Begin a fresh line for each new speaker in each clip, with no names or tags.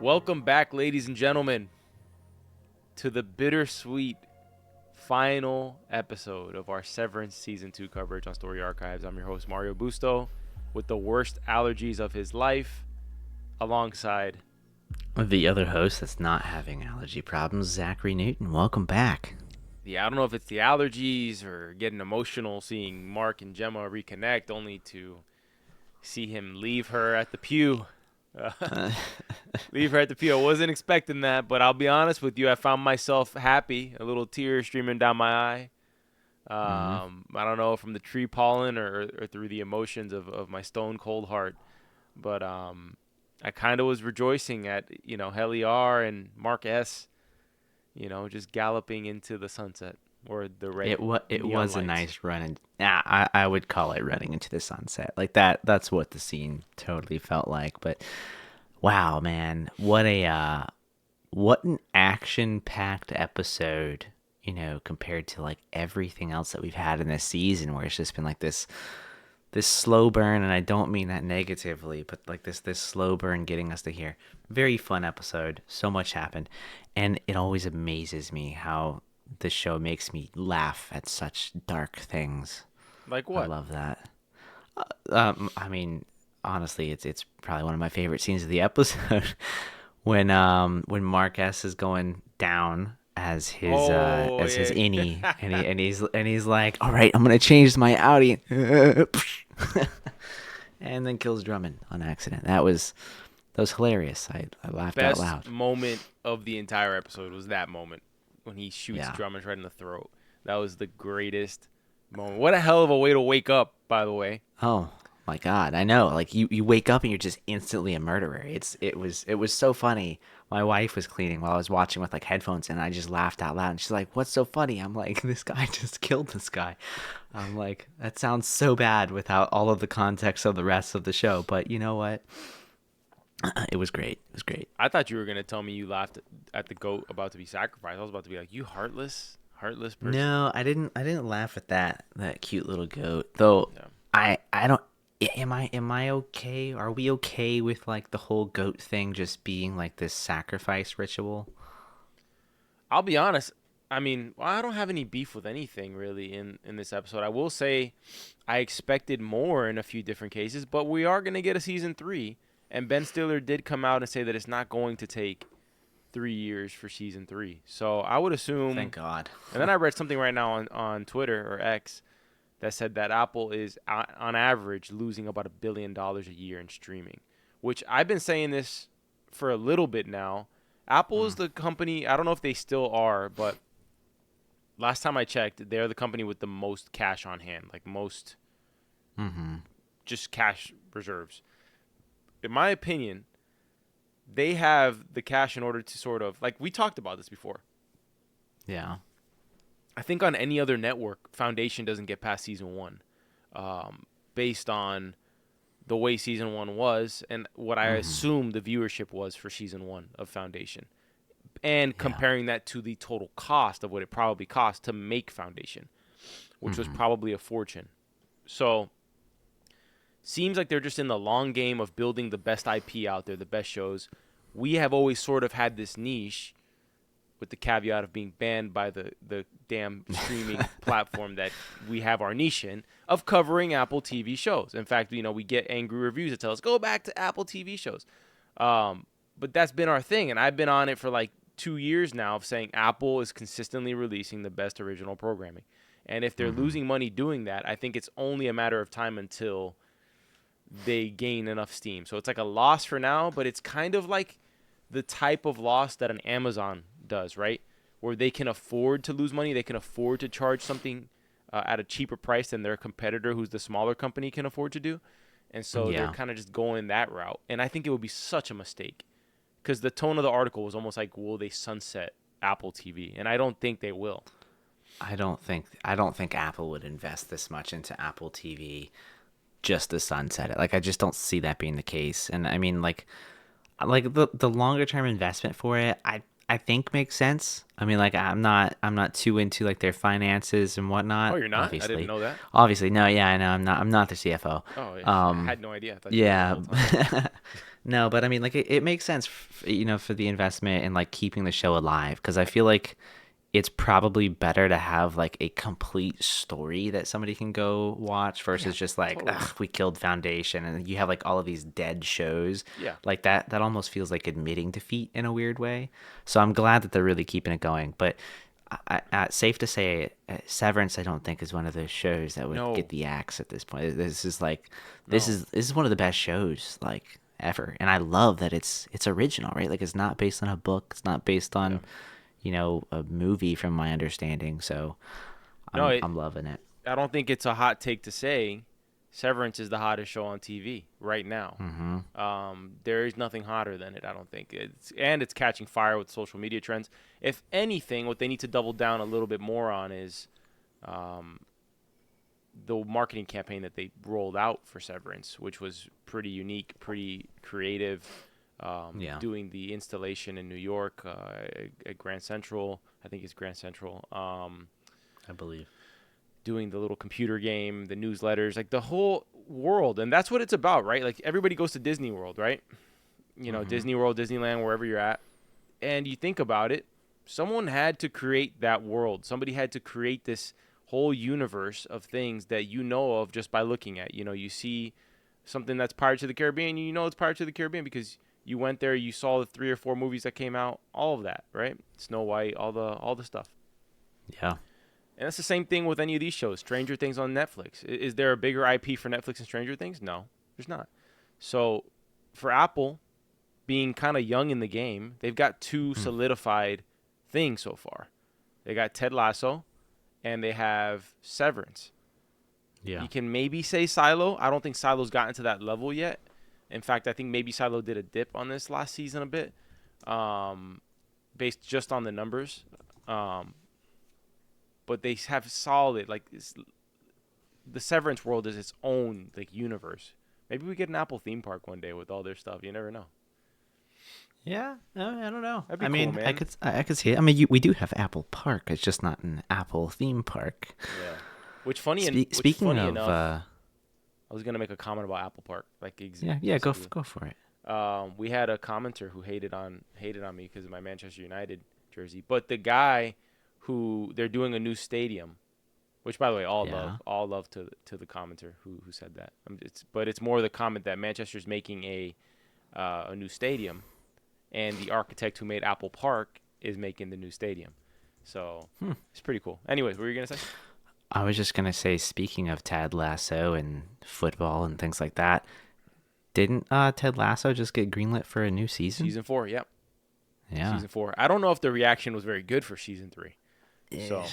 Welcome back, ladies and gentlemen, to the bittersweet final episode of our Severance Season 2 coverage on Story Archives. I'm your host, Mario Busto, with the worst allergies of his life, alongside
the other host that's not having allergy problems, Zachary Newton. Welcome back.
I don't know if it's the allergies or getting emotional seeing Mark and Gemma reconnect, only to see him leave her at the pew. Leave her at the pew. I wasn't expecting that, but I'll be honest with you. I found myself happy, a little tear streaming down my eye. I don't know, from the tree pollen or through the emotions of my stone cold heart. But I kind of was rejoicing at, Helly R and Mark S, just galloping into the sunset or the red.
It was
neon
a
lights.
nice run, and I would call it running into the sunset. Like that's what the scene totally felt like. But wow, man, what an action-packed episode, compared to like everything else that we've had in this season, where it's just been like this slow burn. And I don't mean that negatively, but like this slow burn getting us to here. Very fun episode. So much happened, and it always amazes me how the show makes me laugh at such dark things.
Like what?
I love that. I mean, honestly, it's probably one of my favorite scenes of the episode when Mark S is going down as his his Innie, and he's like, all right, I'm gonna change my Audi, and then kills Drummond on accident. That was hilarious. I laughed
Best
out loud.
moment of the entire episode was that moment when he shoots Drummond right in the throat. That was the greatest moment. What a hell of a way to wake up, by the way.
Oh my God, I know. Like you wake up and you're just instantly a murderer. It was so funny. My wife was cleaning while I was watching with like headphones, and I just laughed out loud. And she's like, "What's so funny?" I'm like, "This guy just killed this guy." I'm like, that sounds so bad without all of the context of the rest of the show. But you know what? It was great. It was great.
I thought you were gonna tell me you laughed at the goat about to be sacrificed. I was about to be like, you heartless person.
No, I didn't laugh at that cute little goat. Though yeah. I don't. Am I okay? Are we okay with like the whole goat thing just being like this sacrifice ritual?
I'll be honest. I mean, I don't have any beef with anything really in this episode. I will say I expected more in a few different cases, but we are going to get a season 3. And Ben Stiller did come out and say that it's not going to take 3 years for season 3. So I would assume.
Thank God.
And then I read something right now on Twitter or X that said that Apple is on average losing about $1 billion a year in streaming, which I've been saying this for a little bit now. Apple is the company, I don't know if they still are, but last time I checked, they're the company with the most cash on hand, like most just cash reserves. In my opinion, they have the cash in order to sort of, like we talked about this before.
Yeah.
I think on any other network, Foundation doesn't get past season 1, based on the way season 1 was and what I assume the viewership was for season 1 of Foundation, and comparing that to the total cost of what it probably cost to make Foundation, which was probably a fortune. So seems like they're just in the long game of building the best IP out there, the best shows. We have always sort of had this niche, with the caveat of being banned by the damn streaming platform that we have our niche in, of covering Apple TV shows. In fact, we get angry reviews that tell us, go back to Apple TV shows. But that's been our thing, and I've been on it for like 2 years now of saying Apple is consistently releasing the best original programming. And if they're losing money doing that, I think it's only a matter of time until they gain enough steam. So it's like a loss for now, but it's kind of like the type of loss that an Amazon does, right? Where they can afford to lose money, they can afford to charge something at a cheaper price than their competitor, who's the smaller company, can afford to do. And so they're kind of just going that route. And I think it would be such a mistake, because the tone of the article was almost like, will they sunset Apple TV? And I don't think they will.
I don't think Apple would invest this much into Apple TV just to sunset it. Like, I just don't see that being the case. And I mean, like the longer term investment for it, I think makes sense. I mean, like, I'm not too into like their finances and whatnot.
Oh, you're not?
Obviously.
I didn't know that.
Obviously, no. Yeah, I know. I'm not the CFO.
Oh, yeah. I had no idea. I thought you
yeah.
were the whole time.
No, but I mean, like it makes sense, for the investment and like keeping the show alive. Because I feel like it's probably better to have like a complete story that somebody can go watch
Oh yeah,
versus just like,
totally.
ugh, we killed Foundation, and you have like all of these dead shows.
Yeah.
Like that almost feels like admitting defeat in a weird way. So I'm glad that they're really keeping it going. But safe to say, Severance, I don't think is one of those shows that would get
No,
the axe at this point. This is like,
no.
this is one of the best shows like ever, and I love that it's original, right? Like it's not based on a book, it's not based
Yeah.
on, a movie, from my understanding. So
No,
I'm loving it.
I don't think it's a hot take to say Severance is the hottest show on TV right now.
Mm-hmm.
There is nothing hotter than it. I don't think it's catching fire with social media trends. If anything, what they need to double down a little bit more on is um, the marketing campaign that they rolled out for Severance, which was pretty unique, pretty creative.
Yeah,
Doing the installation in New York at Grand Central, I think it's Grand Central.
I believe.
Doing the little computer game, the newsletters, like the whole world, and that's what it's about, right? Like everybody goes to Disney World, right?
Mm-hmm.
Disney World, Disneyland, wherever you're at, and you think about it, someone had to create that world. Somebody had to create this whole universe of things that you know of just by looking at. You see something that's Pirates of the Caribbean, it's Pirates of the Caribbean because you went there, you saw the 3 or 4 movies that came out, all of that, right? Snow White, all the stuff.
Yeah.
And that's the same thing with any of these shows. Stranger Things on Netflix. Is there a bigger IP for Netflix than Stranger Things? No, there's not. So for Apple, being kind of young in the game, they've got two
Hmm.
solidified things so far. They got Ted Lasso and they have Severance.
Yeah.
You can maybe say Silo. I don't think Silo's gotten to that level yet. In fact, I think maybe Silo did a dip on this last season a bit, um, based just on the numbers. Um, but they have solid, like, the Severance world is its own like universe. Maybe we get an Apple theme park one day with all their stuff. You never know.
Yeah, I don't know.
That'd be
I
cool,
mean,
man.
I could see it. I mean, we do have Apple Park. It's just not an Apple theme park.
Yeah. Which
Speaking
funny
of,
enough, I was gonna make a comment about Apple Park, like
yeah,
basically.
go for it.
We had a commenter who hated on me because of my Manchester United jersey, but the guy who they're doing a new stadium, which by the way,
Yeah.
all love to the commenter who said that. But it's more the comment that Manchester's making a new stadium, and the architect who made Apple Park is making the new stadium. So
Hmm.
it's pretty cool. Anyways, what were you gonna say?
I was just gonna say, speaking of Ted Lasso and football and things like that, didn't Ted Lasso just get greenlit for a new season?
Season 4, yep.
Yeah.
Season 4. I don't know if the reaction was very good for season 3.
Eh,
So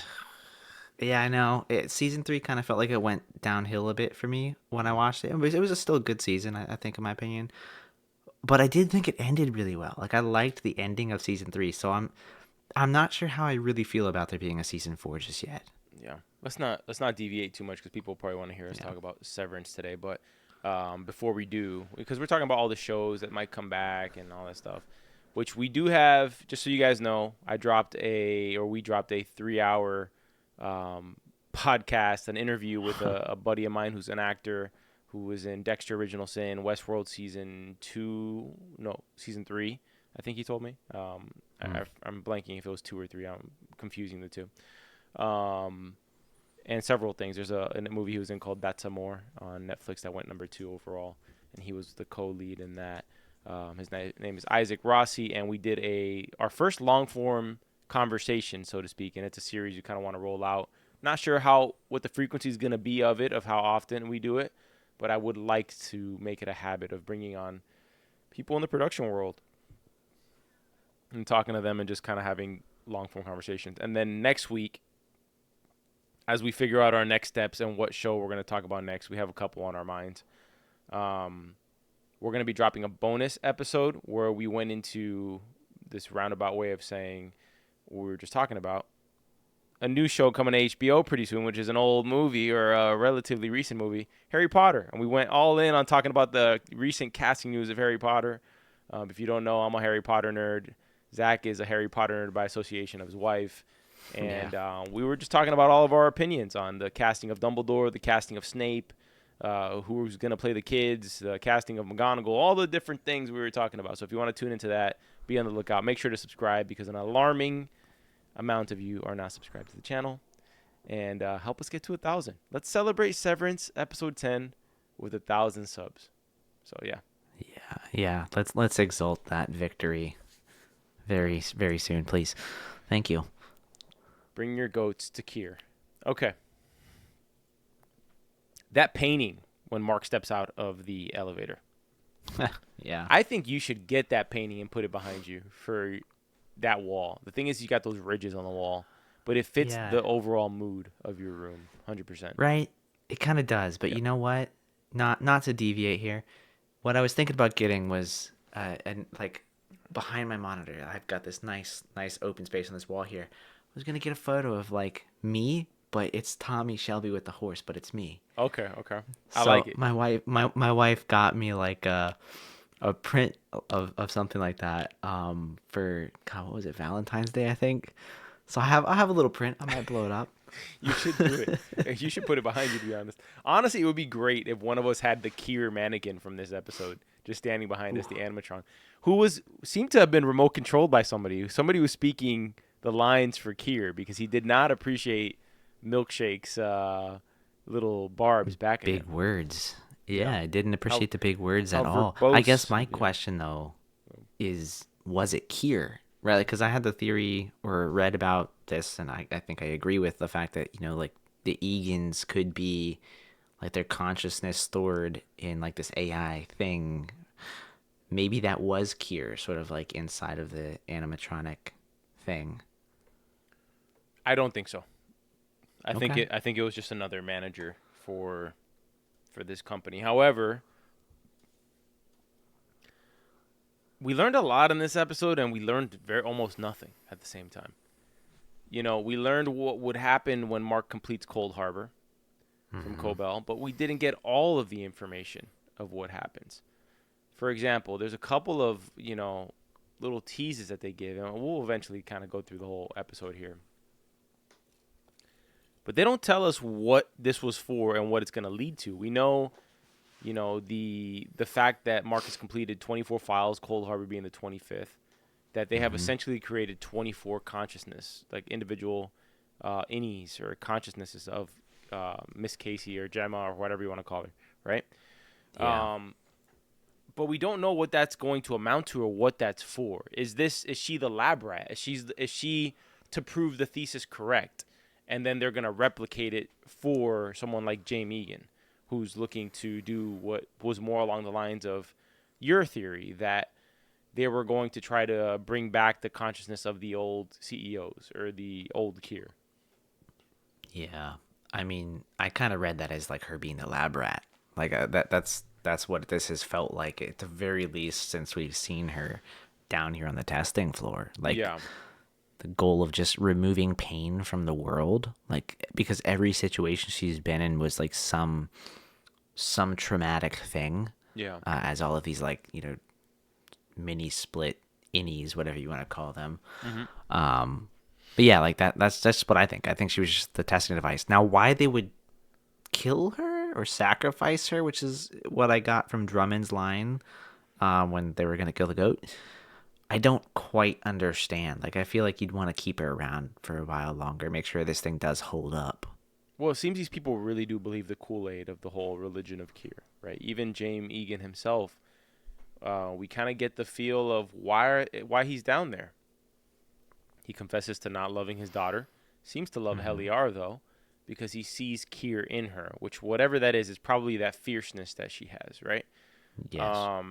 Yeah, I know. Season 3 kind of felt like it went downhill a bit for me when I watched it. It was a still good season, I think, in my opinion. But I did think it ended really well. Like I liked the ending of season 3, so I'm not sure how I really feel about there being a season 4 just yet.
yeah, let's not deviate too much because people probably want to hear us
Yeah.
talk about Severance today. But before we do, because we're talking about all the shows that might come back and all that stuff, which we do have. Just so you guys know, we dropped a 3-hour podcast, an interview with a buddy of mine who's an actor who was in Dexter Original Sin, Westworld season 2, no, season 3. I think he told me.
Mm.
I'm blanking if it was 2 or 3. I'm confusing the two. Um, and several things. There's a movie he was in called That's Amore on Netflix that went number 2 overall, and he was the co-lead in that. His name is Isaac Rossi, and we did our first long form conversation, so to speak, and it's a series you kind of want to roll out. Not sure what the frequency is going to be of how often we do it, but I would like to make it a habit of bringing on people in the production world and talking to them and just kind of having long form conversations. And then next week, as we figure out our next steps and what show we're going to talk about next, we have a couple on our minds. We're going to be dropping a bonus episode where we went into this roundabout way of saying what we were just talking about. A new show coming to HBO pretty soon, which is an old movie or a relatively recent movie, Harry Potter. And we went all in on talking about the recent casting news of Harry Potter. If you don't know, I'm a Harry Potter nerd. Zach is a Harry Potter nerd by association of his wife. And
Yeah.
we were just talking about all of our opinions on the casting of Dumbledore, the casting of Snape, who's going to play the kids, the casting of McGonagall, all the different things we were talking about. So if you want to tune into that, be on the lookout. Make sure to subscribe because an alarming amount of you are not subscribed to the channel. And help us get to 1,000. Let's celebrate Severance episode 10 with 1,000 subs. So yeah.
Yeah. Let's exalt that victory very, very soon, please. Thank you.
Bring your goats to Kier. Okay. That painting when Mark steps out of the elevator.
Yeah.
I think you should get that painting and put it behind you for that wall. The thing is, you got those ridges on the wall, but it fits
Yeah.
the overall mood of your room 100%.
Right? It kind of does, but
Yep.
you know what? Not to deviate here. What I was thinking about getting was and like behind my monitor, I've got this nice open space on this wall here. I was gonna get a photo of like me, but it's Tommy Shelby with the horse, but it's me.
Okay. I
So
like it.
my wife got me like a print of something like that for God, what was it, Valentine's Day, I think. So I have a little print. I might blow it up.
You should do it. You should put it behind you, to be honest. Honestly, it would be great if one of us had the Kier mannequin from this episode just standing behind us, the animatron, who seemed to have been remote controlled by somebody. Somebody was speaking the lines for Kier because he did not appreciate Milkshake's little barbs back at
Big
him.
words. Yeah,
Yeah.
I didn't appreciate the big words at
how
all. I guess
verbose.
my
Yeah.
question though is, was it Kier? Right, because I had the theory or read about this, and I think I agree with the fact that, like the Egans could be like their consciousness stored in like this AI thing. Maybe that was Kier, sort of like inside of the animatronic thing.
I don't think so. I
Okay.
think it was just another manager for this company. However, we learned a lot in this episode, and we learned almost nothing at the same time. We learned what would happen when Mark completes Cold Harbor from Cobell, but we didn't get all of the information of what happens. For example, there's a couple of, little teases that they give, and we'll eventually kind of go through the whole episode here. But they don't tell us what this was for and what it's going to lead to. We know the fact that Mark has completed 24 files, Cold Harbor being the 25th, that they have essentially created 24 consciousness, like individual innies or consciousnesses of Miss Casey or Gemma or whatever you want to call her, right?
Yeah.
But we don't know what that's going to amount to or what that's for. Is she the lab rat? Is she to prove the thesis correct? And then they're going to replicate it for someone like Jame Egan, who's looking to do what was more along the lines of your theory, that they were going to try to bring back the consciousness of the old CEOs or the old Kier.
Yeah. I mean, I kind of read that as like her being the lab rat. Like that's what this has felt like at the very least since we've seen her down here on the testing floor. Like
Yeah.
the goal of just removing pain from the world, like because every situation she's been in was like some traumatic thing.
Yeah.
As all of these like mini split innies, whatever you want to call them. But yeah, like that's just what I think. I think she was just the testing device. Now, why they would kill her or sacrifice her, which is what I got from Drummond's line when they were gonna kill the goat, I don't quite understand. Like, I feel like you'd want to keep her around for a while longer, make sure this thing does hold up.
Well, it seems these people really do believe the Kool-Aid of the whole religion of Kier, right? Even Jame Egan himself, we kind of get the feel of why he's down there. He confesses to not loving his daughter. Seems to love Heliar, though, because he sees Kier in her, which whatever that is probably that fierceness that she has, right?
Yes.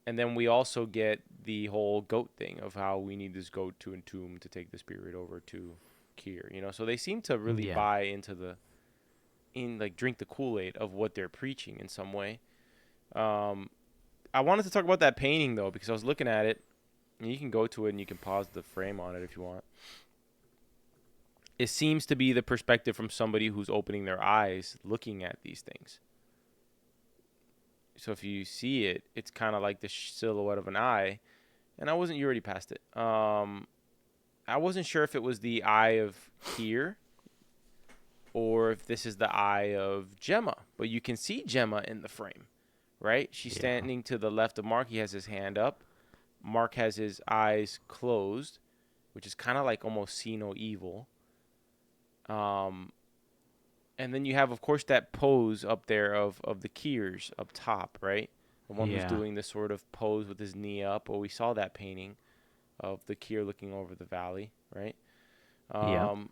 And then we also get the whole goat thing of how we need this goat to entomb to take the spirit over to Kier, So they seem to really
Yeah.
buy into drink the Kool-Aid of what they're preaching in some way. I wanted to talk about that painting though, because I was looking at it, and you can go to it and you can pause the frame on it if you want. It seems to be the perspective from somebody who's opening their eyes, looking at these things. So if you see it, it's kind of like the silhouette of an eye. And you already passed it. I wasn't sure if it was the eye of Kier or if this is the eye of Gemma. But you can see Gemma in the frame, right? She's
Yeah.
standing to the left of Mark. He has his hand up. Mark has his eyes closed, which is kind of like almost see no evil. Um, and then you have, of course, that pose up there of the Kiers up top, right? The one who's
Yeah.
doing this sort of pose with his knee up. Well, we saw that painting of the Kier looking over the valley, right?
Yeah.
Um,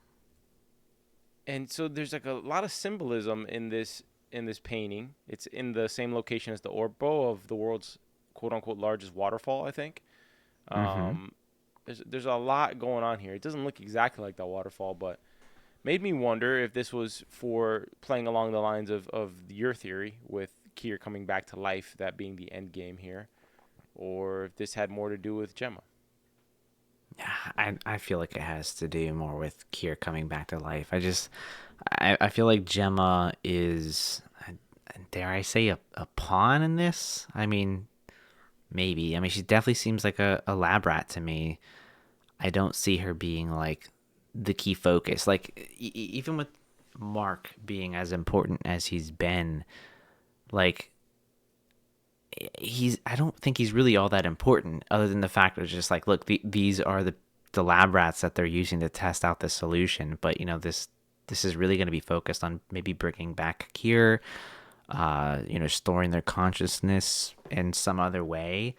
and so there's like a lot of symbolism in this painting. It's in the same location as the Orbo of the world's quote unquote largest waterfall, I think.
Mm-hmm.
Um, there's a lot going on here. It doesn't look exactly like that waterfall, but made me wonder if this was for playing along the lines of your theory with Kier coming back to life, that being the end game here, or if this had more to do with Gemma.
I feel like it has to do more with Kier coming back to life. I feel like Gemma is, dare I say, a pawn in this? I mean, maybe. I mean, she definitely seems like a lab rat to me. I don't see her being like the key focus. Like, even with Mark being as important as he's been, like, I don't think he's really all that important other than the fact that it's just like, look, these are the lab rats that they're using to test out the solution. But, this is really going to be focused on maybe bringing back Kier, storing their consciousness in some other way.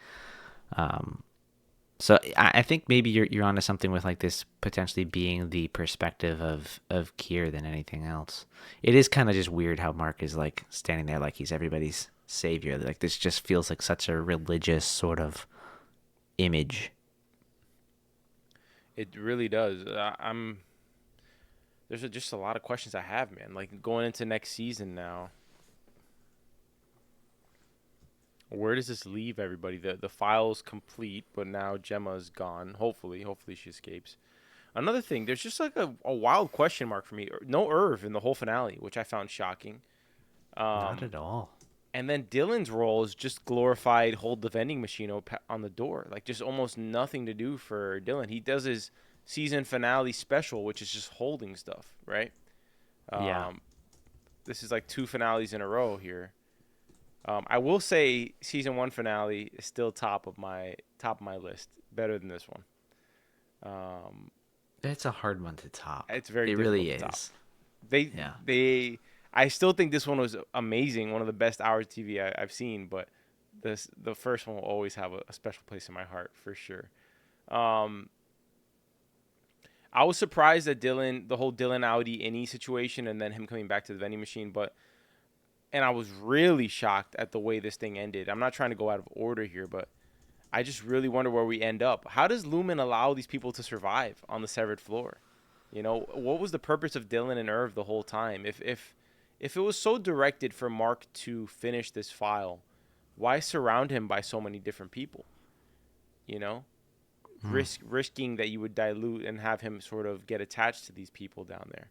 So I think maybe you're onto something with like this potentially being the perspective of Kier than anything else. It is kind of just weird how Mark is like standing there like he's everybody's savior. Like this just feels like such a religious sort of image.
It really does. I'm there's just a lot of questions I have, man. Like going into next season now, where does this leave everybody? The file's complete, but now Gemma's gone. Hopefully she escapes. Another thing, there's just like a wild question mark for me. No Irv in the whole finale, which I found shocking.
Not
Um,
at all.
and then Dylan's role is just glorified hold the vending machine on the door. Like just almost nothing to do for Dylan. He does his season finale special, which is just holding stuff, right?
Yeah.
Um, this is like two finales in a row here. I will say season one finale is still top of my list, better than this one. Um,
It's a hard one to top.
it's very
It
difficult
really
to top.
is.
They
Yeah.
they I still think this one was amazing, one of the best hours of TV I've seen, but the first one will always have a special place in my heart for sure. Um, I was surprised that the whole Dylan Audi Innie situation, and then him coming back to the vending machine, and I was really shocked at the way this thing ended. I'm not trying to go out of order here, but I just really wonder where we end up. How does Lumen allow these people to survive on the severed floor? What was the purpose of Dylan and Irv the whole time? If it was so directed for Mark to finish this file, why surround him by so many different people? You know, risking that you would dilute and have him sort of get attached to these people down there.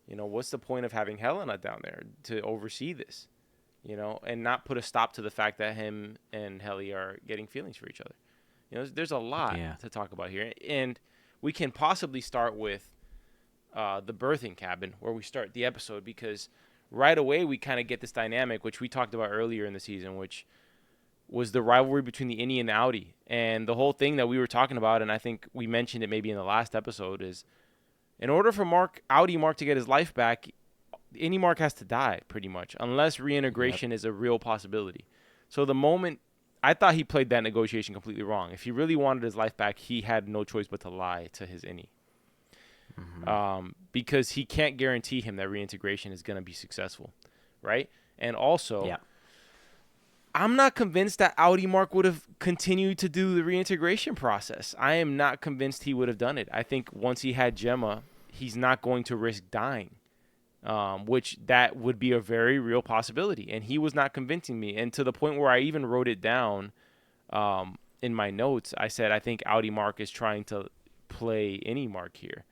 What's the point of having Helena down there to oversee this? And not put a stop to the fact that him and Helly are getting feelings for each other. There's a lot
Yeah.
to talk about here, and we can possibly start with the birthing cabin where we start the episode, because right away we kind of get this dynamic which we talked about earlier in the season, which was the rivalry between the Innie and Audi, and the whole thing that we were talking about, and I think we mentioned it maybe in the last episode, is in order for Audi Mark to get his life back, Innie Mark has to die pretty much, unless
Yep.
reintegration is a real possibility. So the moment I thought he played that negotiation completely wrong. If he really wanted his life back, he had no choice but to lie to his Innie. Because he can't guarantee him that reintegration is going to be successful, right? And also,
Yeah.
I'm not convinced that Audi Mark would have continued to do the reintegration process. I am not convinced he would have done it. I think once he had Gemma, he's not going to risk dying, which that would be a very real possibility. And he was not convincing me. And to the point where I even wrote it down in my notes, I said, I think Audi Mark is trying to play Innie Mark here.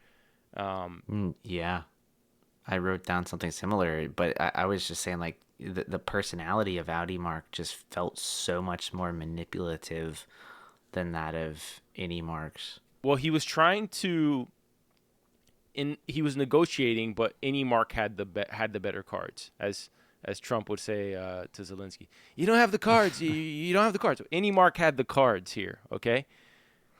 Yeah. I wrote down something similar, but I was just saying like the personality of Audi Mark just felt so much more manipulative than that of Innie Marks.
Well, he was trying to he was negotiating, but Innie Mark had the better cards, as Trump would say to Zelensky. You don't have the cards. You don't have the cards. Innie Mark had the cards here. Okay,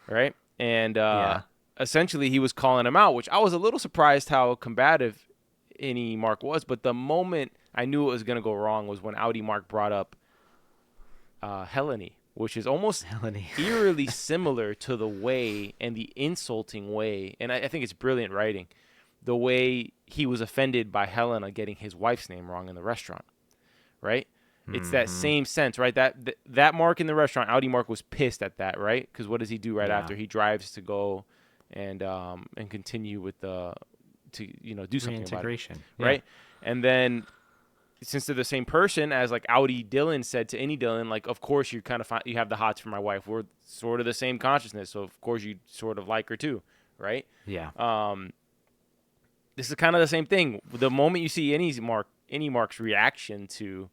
right? And
Yeah.
essentially he was calling him out, which I was a little surprised how combative Innie Mark was. But the moment I knew it was gonna go wrong was when Audi Mark brought up Helene, which is almost
Melanie.
eerily similar to the way and the insulting way, and I think it's brilliant writing, the way he was offended by Helena getting his wife's name wrong in the restaurant, right? It's that same sense, right? That Mark in the restaurant, Audi Mark was pissed at that, right? Because what does he do right
Yeah.
after? He drives to go and continue with do something about it,
Reintegration.
right? And then since they're the same person, as like Audi Dylan said to Innie Dylan, like, of course you kind of you have the hots for my wife. We're sort of the same consciousness, so of course you sort of like her too, right?
Yeah.
This is kind of the same thing. The moment you see Innie Mark's reaction to,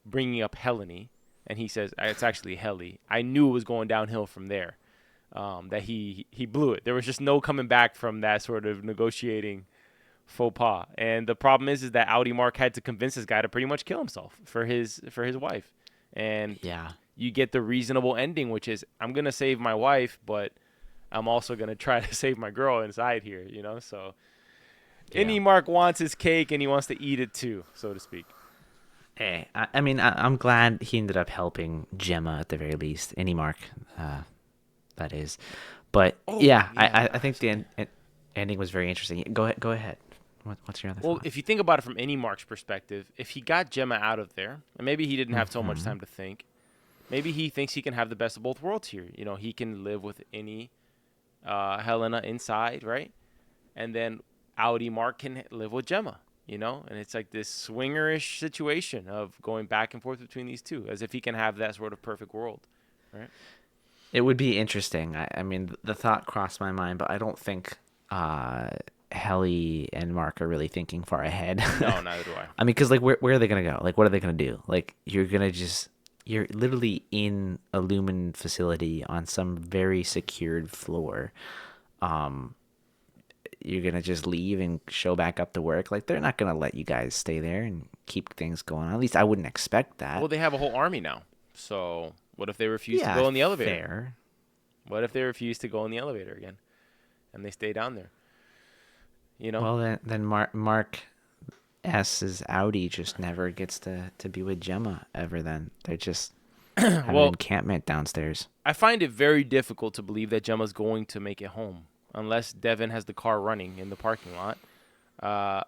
bringing up Helene, and he says it's actually Helly. I knew it was going downhill from there. That he blew it. There was just no coming back from that sort of negotiating faux pas. And the problem is that Audi Mark had to convince this guy to pretty much kill himself for his wife. And
Yeah.
you get the reasonable ending, which is, I'm gonna save my wife, but I'm also gonna try to save my girl inside here. So
Yeah.
Innie Mark wants his cake and he wants to eat it too, so to speak.
Hey, I mean, I'm glad he ended up helping Gemma at the very least. Any Mark, that is. But I think the ending was very interesting. Go ahead. What's your other
Well,
thought?
if you think about it from Innie Mark's perspective, if he got Gemma out of there, and maybe he didn't have so much time to think, maybe he thinks he can have the best of both worlds here. He can live with Innie, Helena inside, right? And then Audi Mark can live with Gemma, and it's like this swingerish situation of going back and forth between these two, as if he can have that sort of perfect world, right?
It would be interesting. I mean, the thought crossed my mind, but I don't think Helly and Mark are really thinking far ahead.
No, neither do I.
I mean, because like, where are they gonna go? Like, what are they gonna do? Like, you're literally in a Lumen facility on some very secured floor. You're gonna just leave and show back up to work. Like, they're not gonna let you guys stay there and keep things going on. At least I wouldn't expect that.
Well, they have a whole army now. So what if they refuse to go in the elevator?
Fair.
What if they refuse to go in the elevator again, and they stay down there?
Well, then Mark S's Audi just never gets to be with Gemma ever. Then they're just have an encampment downstairs.
I find it very difficult to believe that Gemma's going to make it home unless Devin has the car running in the parking lot,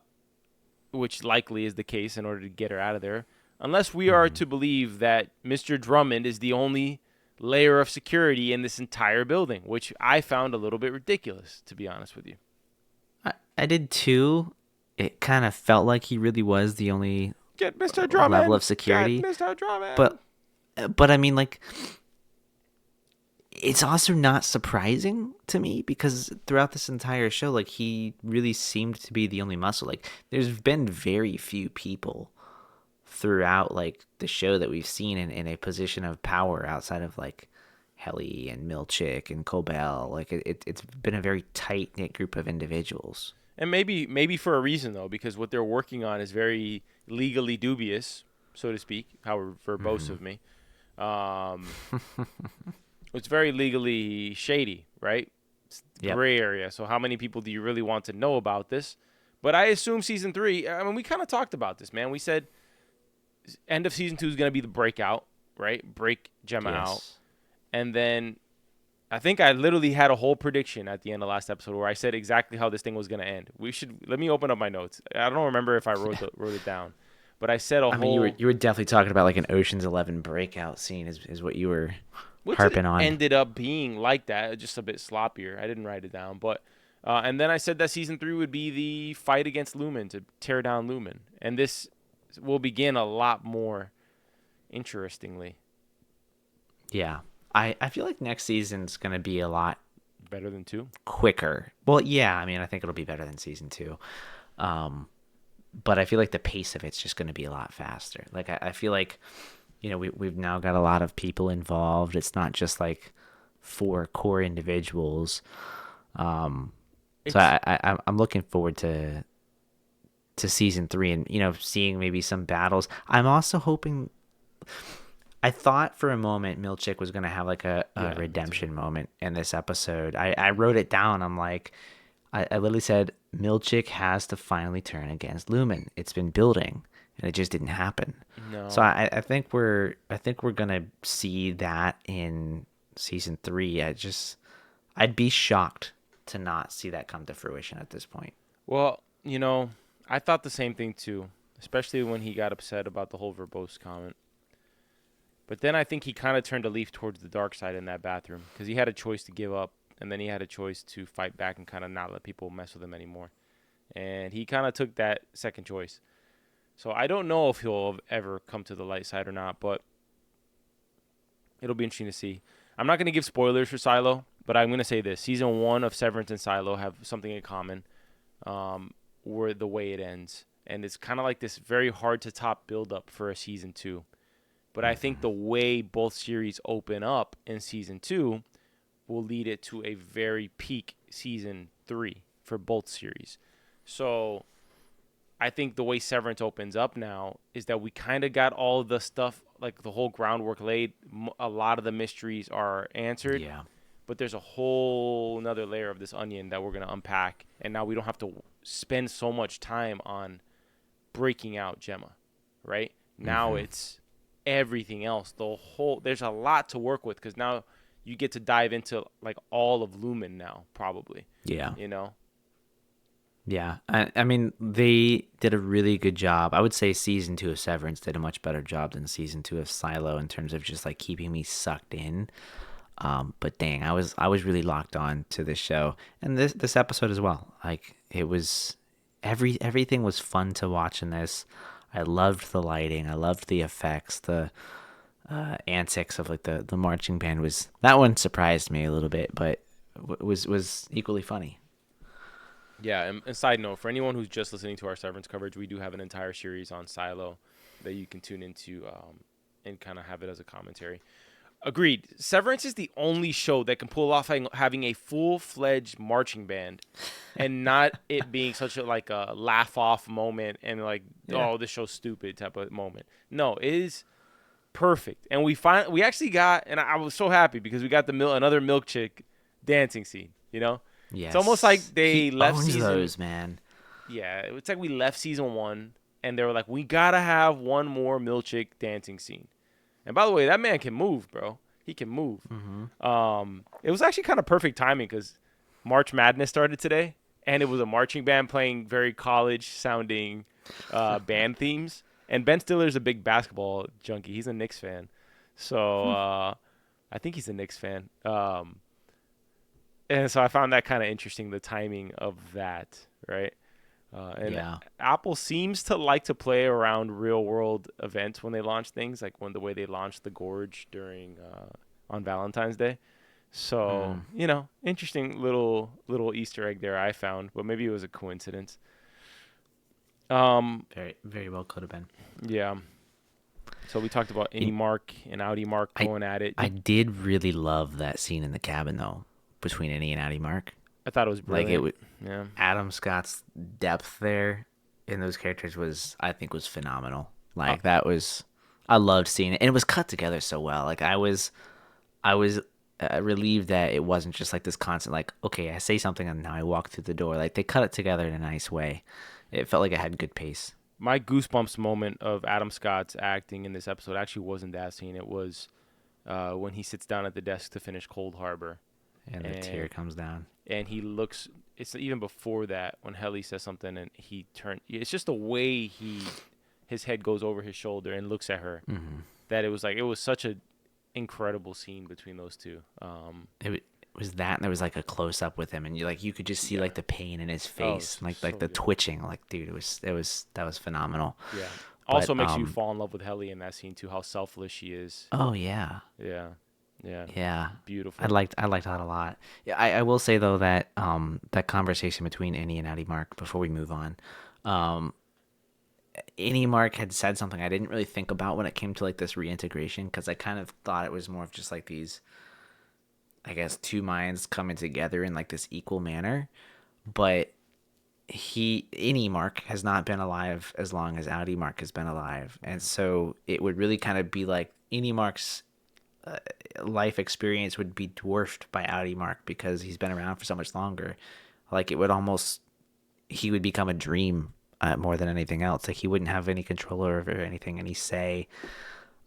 which likely is the case in order to get her out of there. Unless we are to believe that Mr. Drummond is the only layer of security in this entire building, which I found a little bit ridiculous, to be honest with you.
I did too. It kind of felt like he really was the only
Get Mr. Drummond
level of security.
Get Mr. Drummond.
But I mean, like, it's also not surprising to me because throughout this entire show, like, he really seemed to be the only muscle. Like, there's been very few people throughout, like, the show that we've seen in a position of power outside of, like, Helly and Milchick and Cobell. Like, it's been a very tight-knit group of individuals.
And maybe for a reason, though, because what they're working on is very legally dubious, so to speak, how verbose of me. It's very legally shady, right? It's gray area. So how many people do you really want to know about this? But I assume season 3, I mean, we kind of talked about this, man. We said end of season 2 is going to be the breakout, right? Break Gemma out. And then I think I literally had a whole prediction at the end of last episode where I said exactly how this thing was going to end. Let me open up my notes. I don't remember if I wrote it down, but I said I
mean, you were definitely talking about like an Ocean's 11 breakout scene is what you were harping on.
Ended up being like that, just a bit sloppier. I didn't write it down, but and then I said that season 3 would be the fight against Lumen to tear down Lumen, and this will begin a lot more interestingly.
Yeah. I feel like next season's going to be a lot
better than 2.
Quicker. Well, yeah, I mean, I think it'll be better than season 2. But I feel like the pace of it's just going to be a lot faster. Like, I feel like, we've now got a lot of people involved. It's not just like 4 core individuals. So
It's
I'm looking forward to season 3 and seeing maybe some battles. I'm also hoping. I thought for a moment Milchick was gonna have like a
yeah, me too.
redemption moment in this episode. I wrote it down. I'm like, I literally said Milchick has to finally turn against Lumen. It's been building, and it just didn't happen. So
No.
I think we're gonna see that in season 3. I'd be shocked to not see that come to fruition at this point.
Well, I thought the same thing too, especially when he got upset about the whole verbose comment. But then I think he kind of turned a leaf towards the dark side in that bathroom because he had a choice to give up, and then he had a choice to fight back and kind of not let people mess with him anymore. And he kind of took that second choice. So I don't know if he'll ever come to the light side or not, but it'll be interesting to see. I'm not going to give spoilers for Silo, but I'm going to say this: season 1 of Severance and Silo have something in common, where the way it ends, and it's kind of like this very hard to top build up for a season 2. But I think the way both series open up in season 2 will lead it to a very peak season 3 for both series. So I think the way Severance opens up now is that we kind of got all the stuff, like the whole groundwork laid. A lot of the mysteries are answered,
Yeah.
but there's a whole another layer of this onion that we're going to unpack. And now we don't have to spend so much time on breaking out Gemma, right? Now it's everything else. There's a lot to work with because now you get to dive into like all of Lumen now, probably,
Yeah.
you know?
Yeah, I mean, they did a really good job. I would say season 2 of Severance did a much better job than season 2 of Silo in terms of just like keeping me sucked in. But dang, I was really locked on to this show and this episode as well. Like it was everything was fun to watch in this. I loved the lighting. I loved the effects. The antics of like the marching band was that one surprised me a little bit, but was equally funny.
Yeah, and side note, for anyone who's just listening to our Severance coverage, we do have an entire series on Silo that you can tune into and kind of have it as a commentary. Agreed. Severance is the only show that can pull off having a full-fledged marching band and not it being such a like a laugh-off moment and like,
Yeah.
oh, this show's stupid type of moment. No, it is perfect. And we actually got, and I was so happy because we got another milk chick dancing scene, you know? It's almost like
Yes,
they
he
left
owns
season.
those, man.
Yeah, it's like we left season 1, and they were like, we gotta have one more Milchick dancing scene. And by the way, that man can move, bro. He can move. It was actually kind of perfect timing because March Madness started today, and it was a marching band playing very college-sounding band themes. And Ben Stiller's a big basketball junkie. He's a Knicks fan, so I think he's a Knicks fan. And so I found that kind of interesting, the timing of that, right? And
Yeah.
Apple seems to like to play around real world events when they launch things, like when the way they launched the Gorge during on Valentine's Day. So interesting little Easter egg there I found, but maybe it was a coincidence.
Very, very well could have been.
Yeah. So we talked about Innie
In,
Mark and Audi Mark
I
going at it.
I did really love that scene in the cabin though between Innie and Addie Mark.
I thought it was
Like
brilliant. Yeah.
Adam Scott's depth there in those characters I think was phenomenal.
Uh,
Like I loved seeing it, and it was cut together so well. Like I was relieved that it wasn't just like this constant like, okay, I say something and now I walk through the door. Like they cut it together in a nice way. It felt like it had good pace.
My goosebumps moment of Adam Scott's acting in this episode actually wasn't that scene. It was when he sits down at the desk to finish Cold Harbor,
And the tear comes down.
and he looks. It's even before that when Helly says something and he turned. It's just the way his head goes over his shoulder and looks at her that it was such a incredible scene between those two.
It was that, and there was like a close up with him, and you could just see
Yeah.
like the pain in his
Oh,
face, like
so
the
good.
twitching. Like, dude, that was phenomenal.
Yeah.
But
Also makes you fall in love with Helly in that scene too. How selfless she is.
oh yeah,
Yeah. Yeah.
yeah.
Beautiful.
I liked that a lot. Yeah, I will say though that that conversation between Annie and Addie Mark before we move on, Annie Mark had said something I didn't really think about when it came to like this reintegration because I kind of thought it was more of just like these, I guess, two minds coming together in like this equal manner. but Innie Mark has not been alive as long as Outie Mark has been alive, and so it would really kind of be like Innie Mark's life experience would be dwarfed by Outie Mark because he's been around for so much longer. Like it would almost he would become a dream more than anything else. Like he wouldn't have any control over anything, any say.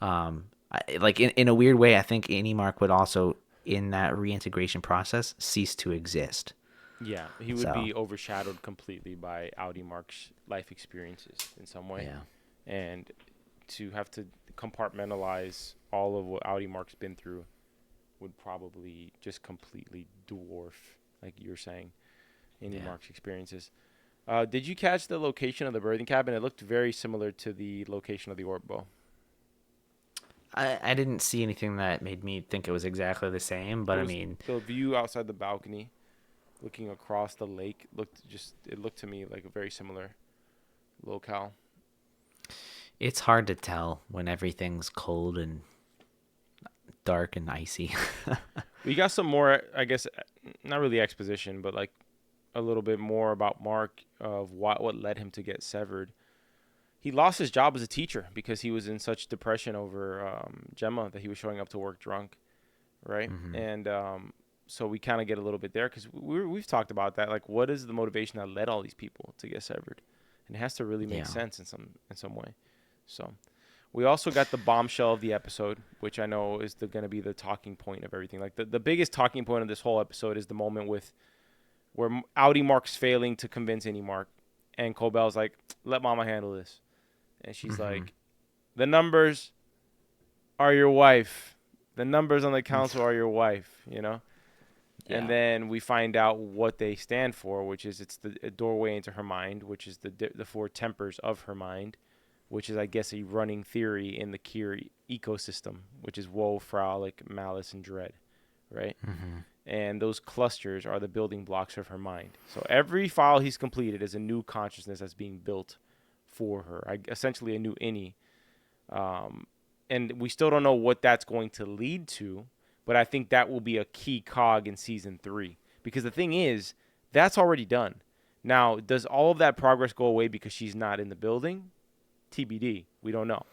Like in a weird way, I think Innie Mark would also in that reintegration process cease to exist.
Yeah, he would
So
be overshadowed completely by Audi Mark's life experiences in some way,
yeah,
and to have to compartmentalize all of what Audi Mark's been through would probably just completely dwarf, like you're saying, Innie
yeah.
Mark's experiences. Did you catch the location of the birthing cabin? It looked very similar to the location of the Orbo.
I didn't see anything that made me think it was exactly the same,
It
but I
was
mean,
the view outside the balcony, looking across the lake. It looked to me like a very similar locale.
it's hard to tell when everything's cold and dark and icy.
We got some more, I guess, not really exposition, but like a little bit more about Mark of what led him to get severed. He lost his job as a teacher because he was in such depression over Gemma that he was showing up to work drunk, right? And so we kind of get a little bit there because we've talked about that. Like, what is the motivation that led all these people to get severed? And it has to really make
Yeah.
sense in some way. So we also got the bombshell of the episode, which I know is going to be the talking point of everything. Like the biggest talking point of this whole episode is the moment where Audi Mark's failing to convince Innie Mark, and Cobell's like, "Let Mama handle this," and she's like, "The numbers are your wife. The numbers on the council are your wife." You know.
Yeah.
And then we find out what they stand for, which is it's the a doorway into her mind, which is the four tempers of her mind, which is, I guess, a running theory in the Kier ecosystem, which is woe, frolic, malice, and dread, right? And those clusters are the building blocks of her mind. So every file he's completed is a new consciousness that's being built for her, essentially a new Innie. And we still don't know what that's going to lead to, but I think that will be a key cog in season 3. Because the thing is, that's already done. Now, does all of that progress go away because she's not in the building? TBD. We don't know.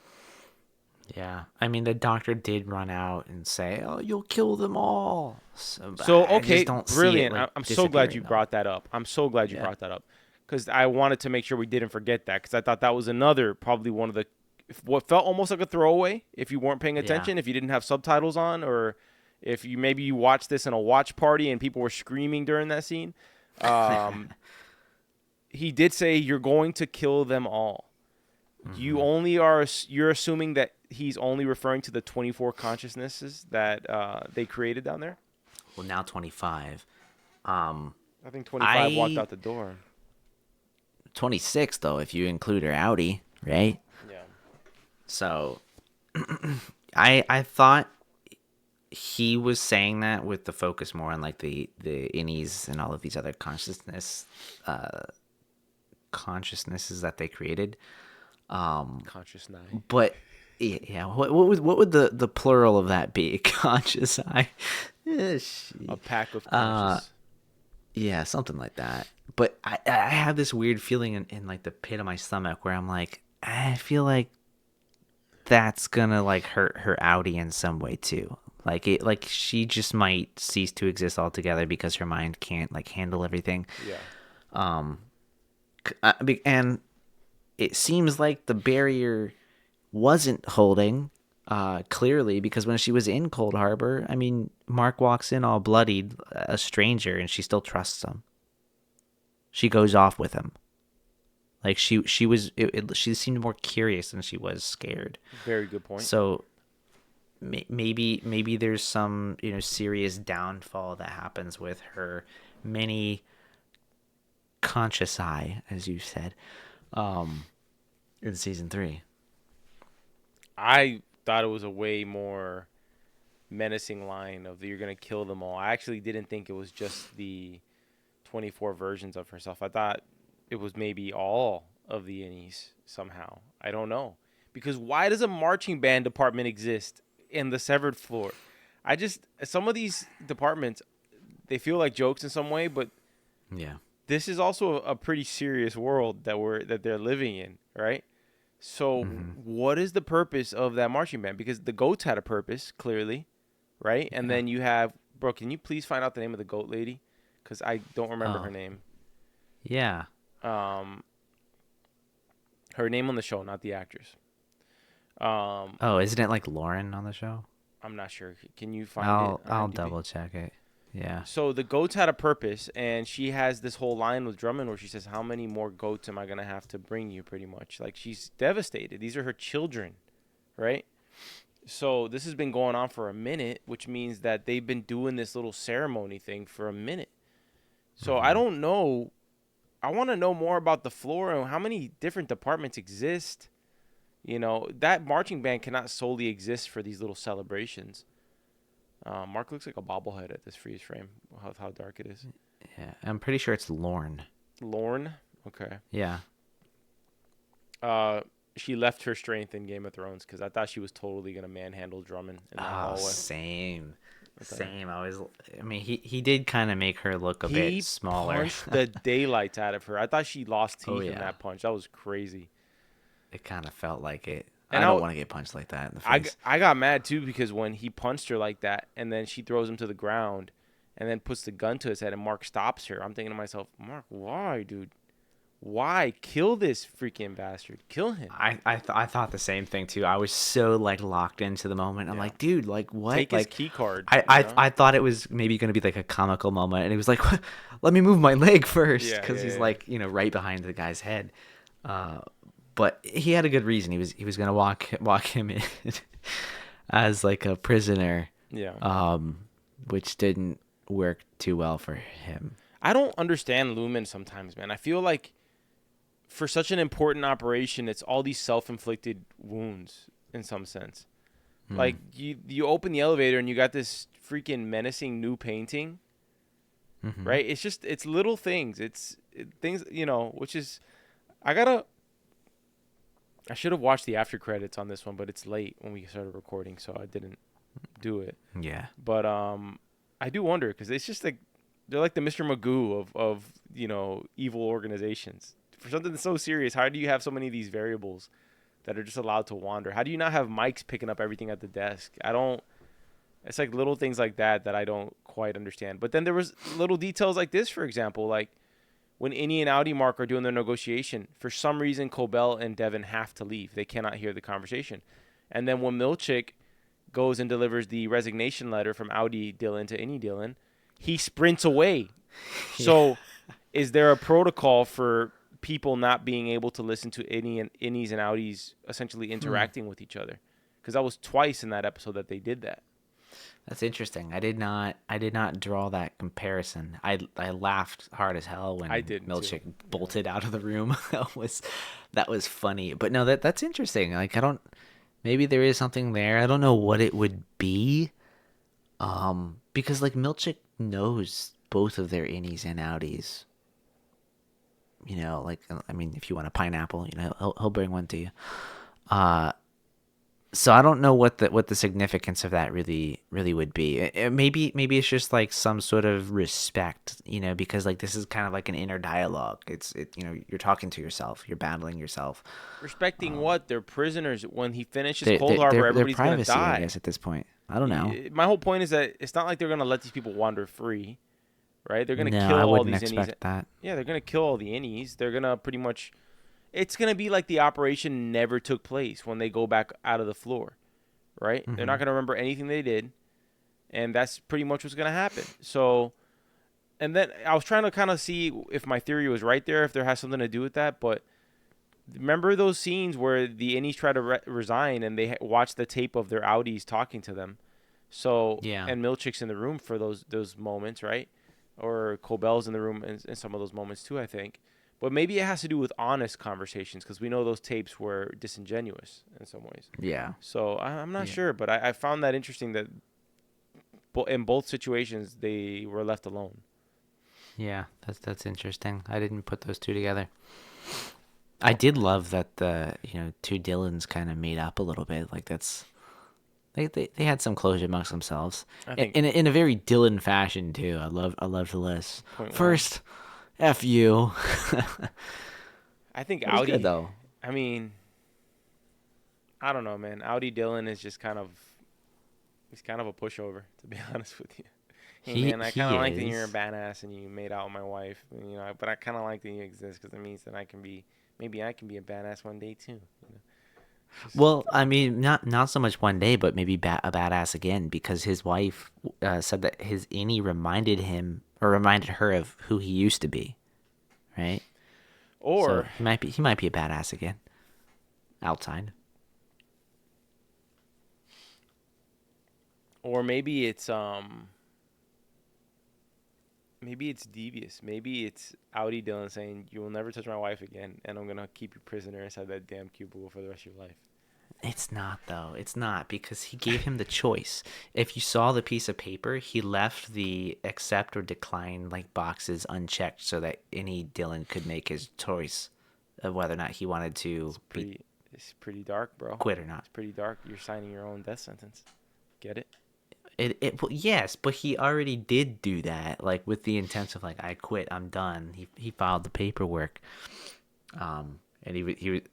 Yeah. I mean, the doctor did run out and say, "Oh, you'll kill them all." So
So,
I
okay,
just don't see it
brilliant.
like
I'm so glad you
disappearing though.
brought that up. I'm so glad you
Yeah.
brought that up. Because I wanted to make sure we didn't forget that. Because I thought that was another, probably one of the, what felt almost like a throwaway if you weren't paying
Yeah.
attention, if you didn't have subtitles on, or if you watched this in a watch party and people were screaming during that scene. He did say, "You're going to kill them all." You're assuming that he's only referring to the 24 consciousnesses that they created down there.
Well, now 25.
I think 25 walked
I
out the door.
26 though if you include her Audi, right?
Yeah.
So I thought he was saying that with the focus more on like the innies and all of these other consciousnesses that they created.
Conscious nine.
But yeah, what would the plural of that be? Conscious eye.
A pack of conscious.
Yeah, something like that. But I have this weird feeling in like the pit of my stomach where I'm like, I feel like that's gonna like hurt her Audi in some way too. Like she just might cease to exist altogether because her mind can't like handle everything.
Yeah.
And it seems like the barrier wasn't holding clearly because when she was in Cold Harbor, I mean, Mark walks in all bloodied, a stranger, and she still trusts him. She goes off with him. Like she seemed more curious than she was scared.
Very good point.
So maybe there's some serious downfall that happens with her mini conscious eye, as you said, in season 3.
I thought it was a way more menacing line of "you're gonna kill them all." I actually didn't think it was just the 24 versions of herself. I thought it was maybe all of the Innies somehow. I don't know. Because why does a marching band department exist in the severed floor? Some of these departments, they feel like jokes in some way, but
Yeah.
this is also a pretty serious world that they're living in, right? So what is the purpose of that marching band? Because the goats had a purpose, clearly, right? And
Yeah.
then you have, bro, can you please find out the name of the goat lady? Because I don't remember her
Oh,
name.
yeah.
Um, her name on the show, not the actress.
Oh, isn't it like Lauren on the show?
I'm not sure. Can you find it
I'll
on
I'll
IMDb?
double check it. Yeah.
So the goats had a purpose, and she has this whole line with Drummond where she says, "How many more goats am I gonna have to bring you?" Pretty much, like she's devastated. These are her children, right? So this has been going on for a minute, which means that they've been doing this little ceremony thing for a minute. So I
hmm
don't know. I want to know more about the floor and how many different departments exist. You know, that marching band cannot solely exist for these little celebrations. Mark looks like a bobblehead at this freeze frame. How dark it is.
Yeah. I'm pretty sure it's Lorne.
Lorne. Okay.
Yeah.
Uh, she left her strength in Game of Thrones because I thought she was totally gonna manhandle Drummond in that
Oh,
hallway.
same.
Okay.
Same. I mean, he did kind of make her look a bit
He
smaller.
punched the daylights out of her. I thought she lost
Oh
teeth in
yeah.
that punch. That was crazy.
It kind of felt like it.
And
I don't want to get punched like that in the face.
I got mad too because when he punched her like that and then she throws him to the ground and then puts the gun to his head and Mark stops her, I'm thinking to myself, Mark, why, dude? Why kill this freaking bastard? Kill him.
I thought the same thing too. I was so like locked into the moment. I'm
Yeah.
like, dude, like what?
Take his
Like
key card.
I thought it was maybe going to be like a comical moment, and he was like, "Let me move my leg first,"
Yeah,
because
yeah,
he's
yeah.
like, right behind the guy's head. But he had a good reason. He was going to walk him in as like a prisoner,
Yeah.
which didn't work too well for him.
I don't understand Lumen sometimes, man. I feel like for such an important operation, it's all these self-inflicted wounds in some sense. Like you open the elevator and you got this freaking menacing new painting, right? It's little things. Things, which is I should have watched the after credits on this one, but it's late when we started recording, so I didn't do it.
Yeah.
But I do wonder because it's just like they're like the Mr. Magoo of evil organizations. For something so serious, how do you have so many of these variables that are just allowed to wander? How do you not have mics picking up everything at the desk? I don't. It's like little things like that I don't quite understand. But then there was little details like this, for example, like when Innie and Audi Mark are doing their negotiation, for some reason Cobell and Devin have to leave. They cannot hear the conversation. And then when Milchick goes and delivers the resignation letter from Audi Dillon to Innie Dillon, he sprints away. So is there a protocol for people not being able to listen to Innie's and Audi's essentially interacting with each other? Because that was twice in that episode that they did that.
That's interesting. I did not draw that comparison. I laughed hard as hell when
I did
Milchick
too.
bolted out of the room. that was funny. But no, that's interesting. Like maybe there is something there. I don't know what it would be. Because like Milchick knows both of their innies and outies. Like I mean, if you want a pineapple, he'll bring one to you. So I don't know what the significance of that really would be. Maybe it's just like some sort of respect, because like this is kind of like an inner dialogue. You're talking to yourself, you're battling yourself.
Respecting what? They're prisoners. When he finishes
Their
Cold Harbor, everybody's going to
privacy, I
die.
guess, at this point. I don't know.
My whole point is that it's not like they're going to let these people wander free, right? They're going to
No,
kill
I
all
wouldn't
these
expect
innies.
that.
Yeah, they're going to kill all the innies. They're going to pretty much... It's going to be like the operation never took place when they go back out of the floor, right? They're not going to remember anything they did, and that's pretty much what's going to happen. So, and then I was trying to kind of see if my theory was right there, if there has something to do with that, but remember those scenes where the innies try to resign and they watch the tape of their Audis talking to them? So,
Yeah.
and Milchick's in the room for those moments, right? Or Cobell's in the room in some of those moments too, I think. But maybe it has to do with honest conversations because we know those tapes were disingenuous in some ways.
Yeah.
So I'm not sure, but I found that interesting that in both situations they were left alone.
Yeah, that's interesting. I didn't put those two together. I did love that the two Dylans kind of made up a little bit. Like they had some closure amongst themselves
I think
in a very Dylan fashion too. I love the list.
Point
First, F you.
I think
It was good
Audi.
though.
I mean, I don't know, man. Audi Dylan is just kind of he's kind of a pushover, to be honest with you. Hey,
He
man, I kind
he
of like that you're a
is.
badass and you made out with my wife, but I kind of like that you exist because it means that maybe I can be a badass one day too. Just
Well, I mean, not so much one day, but maybe a badass again because his wife said that his innie reminded him or reminded her of who he used to be, right? So
or
he might be a badass again outside.
or maybe it's devious. Maybe it's Audi Dylan saying you will never touch my wife again, and I'm gonna keep you prisoner inside that damn cubicle for the rest of your life.
It's not though. It's not because he gave him the choice. If you saw the piece of paper, he left the accept or decline like boxes unchecked so that any Dylan could make his choice of whether or not he wanted to
It's
be
pretty it's pretty dark, bro.
quit or not.
It's pretty dark. You're signing your own death sentence. Get it?
Well, yes, but he already did do that, like with the intent of like I quit, I'm done. He filed the paperwork. And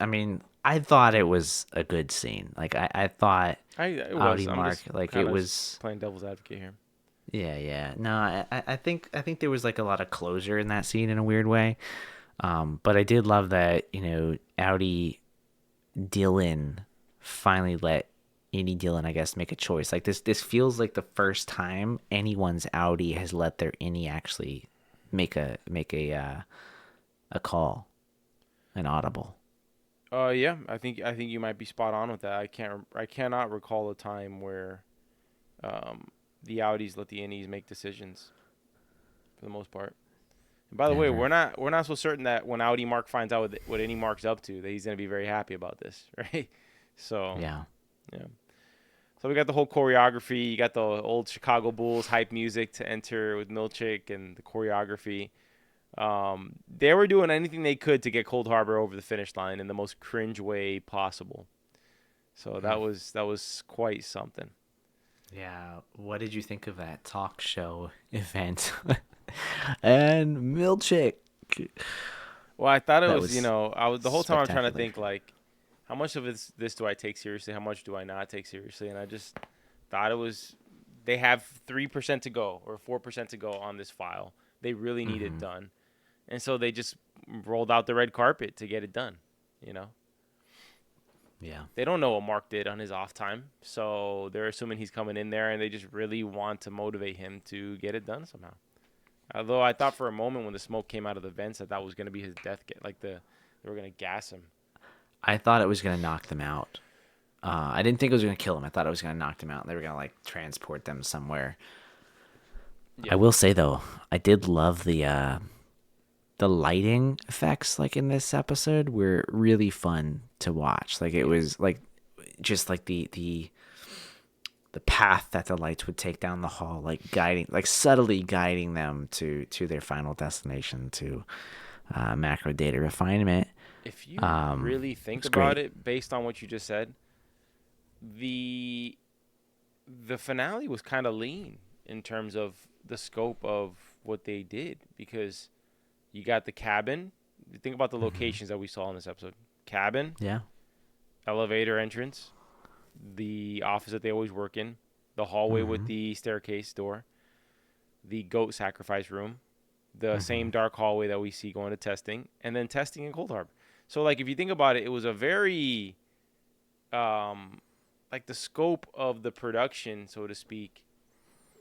I mean, I thought it was a good scene. Like I thought
It was.
Audi
I'm
Mark,
just
like it
kind of
was.
playing devil's advocate here.
Yeah, yeah. No, I think there was like a lot of closure in that scene in a weird way. But I did love that, Audi Dylan finally let any Dylan, I guess, make a choice. Like this feels like the first time anyone's Audi has let their any actually make a call, an audible.
Yeah, I think you might be spot on with that. I cannot recall a time where um the Audis let the Innies make decisions for the most part. And by the way,
Never.
we're not so certain that when Audi Mark finds out what Innie Mark's up to, that he's gonna be very happy about this, right? So
Yeah.
yeah. So we got the whole choreography. You got the old Chicago Bulls hype music to enter with Milchick and the choreography. They were doing anything they could to get Cold Harbor over the finish line in the most cringe way possible. So that was quite something.
Yeah. What did you think of that talk show event? And Milchick.
Well, I thought it
That
was,
was
I was the whole time I'm trying to
spectacular.
think like, how much of this do I take seriously? How much do I not take seriously? And I just thought it was, they have 3% to go or 4% to go on this file. They really need it
Hmm.
done, and so they just rolled out the red carpet to get it done. You know,
Yeah.
they don't know what Mark did on his off time, so they're assuming he's coming in there, and they just really want to motivate him to get it done somehow. Although I thought for a moment when the smoke came out of the vents that was going to be his death, like they were going to gas him.
I thought it was gonna knock them out. I didn't think it was gonna kill them. I thought it was gonna knock them out. They were gonna like transport them somewhere. I
Yeah,
will say though, I did love the lighting effects like in this episode were really fun to watch. Like it
yeah,
was like just like the path that the lights would take down the hall, like guiding, like subtly guiding them to their final destination, to macro data refinement.
if you really
It
think
was
about
great.
it, based on what you just said, the the finale was kind of lean in terms of the scope of what they did because you got the cabin. Think about the
Hmm.
locations that we saw in this episode: cabin,
Yeah.
elevator entrance, the office that they always work in, the hallway with
Hmm.
the staircase door, the goat sacrifice room, the
Hmm.
same dark hallway that we see going to testing, and then testing in Cold Harbor. So like if you think about it, it was a very like the scope of the production, so to speak,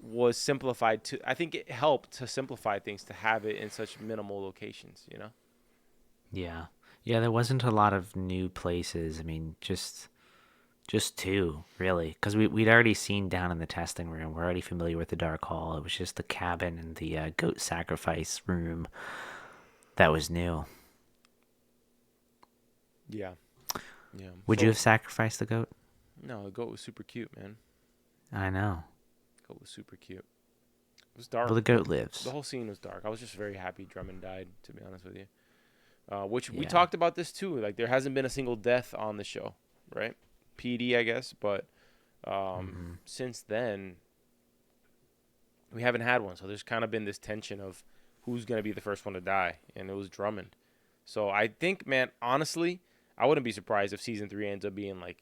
was simplified to I think it helped to simplify things to have it in such minimal locations.
Yeah. Yeah, there wasn't a lot of new places. I mean, just two, really, because we'd already seen down in the testing room. We're already familiar with the dark hall. It was just the cabin and the goat sacrifice room that was new.
Yeah. Yeah.
Would you
So
have sacrificed the goat?
no, the goat was super cute, man.
I know.
The goat was super cute. It was
Well,
dark.
the
The
goat
the
lives.
whole scene was dark. I was just very happy Drummond died, to be honest with you. Which we
Yeah.
talked about this too. Like there hasn't been a single death on the show, right? PD, I guess, but
Hmm.
since then we haven't had one. So there's kind of been this tension of who's gonna be the first one to die, and it was Drummond. So I think, man, honestly, I wouldn't be surprised if season 3 ends up being like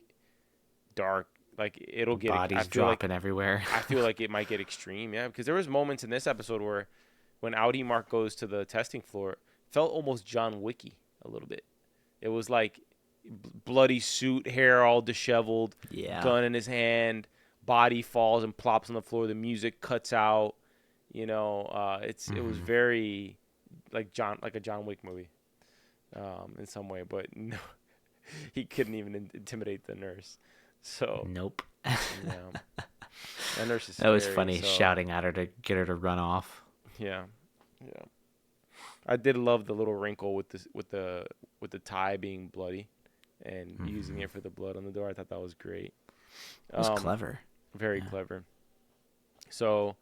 dark. Like it'll get. I
Bodies
feel like
dropping everywhere.
I feel like it might get extreme, yeah, because there was moments in this episode where when Audi Mark goes to the testing floor, it felt almost John Wicky a little bit. It was like bloody suit, hair all disheveled,
Yeah.
gun in his hand, body falls and plops on the floor. The music cuts out. You know, it was very like a John Wick movie, in some way, but no, he couldn't even intimidate the nurse. So
Nope.
yeah, that nurse is
That was
scary,
funny,
so,
shouting at her to get her to run off.
Yeah, yeah. I did love the little wrinkle with the tie being bloody, and using it for the blood on the door. I thought that was great.
It was clever.
Very clever. So,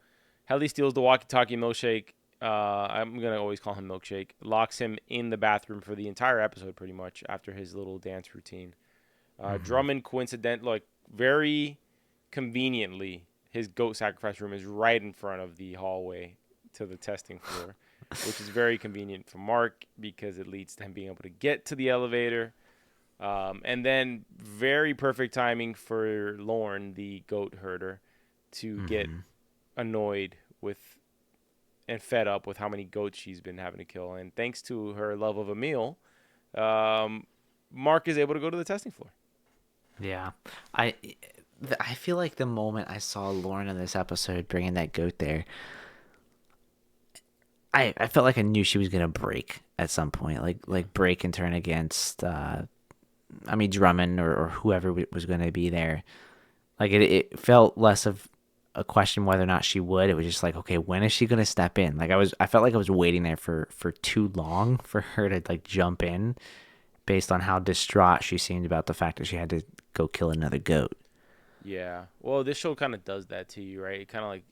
Helly steals the walkie-talkie. Milkshake. I'm gonna always call him Milkshake. Locks him in the bathroom for the entire episode, pretty much after his little dance routine. Drummond, very conveniently, his goat sacrifice room is right in front of the hallway to the testing floor, which is very convenient for Mark because it leads to him being able to get to the elevator. And then very perfect timing for Lorne, the goat herder, to get annoyed with and fed up with how many goats she's been having to kill. And thanks to her love of a meal, Mark is able to go to the testing floor.
Yeah. I feel like the moment I saw Lorne in this episode bringing that goat there, I felt like I knew she was gonna break at some point, like break and turn against, Drummond or whoever was gonna be there. Like it felt less of a question whether or not she would. It was just like, okay, when is she gonna step in? Like I felt like I was waiting there for too long for her to like jump in, based on how distraught she seemed about the fact that she had to go kill another goat.
Yeah. Well, this show kind of does that to you, right? It kind of like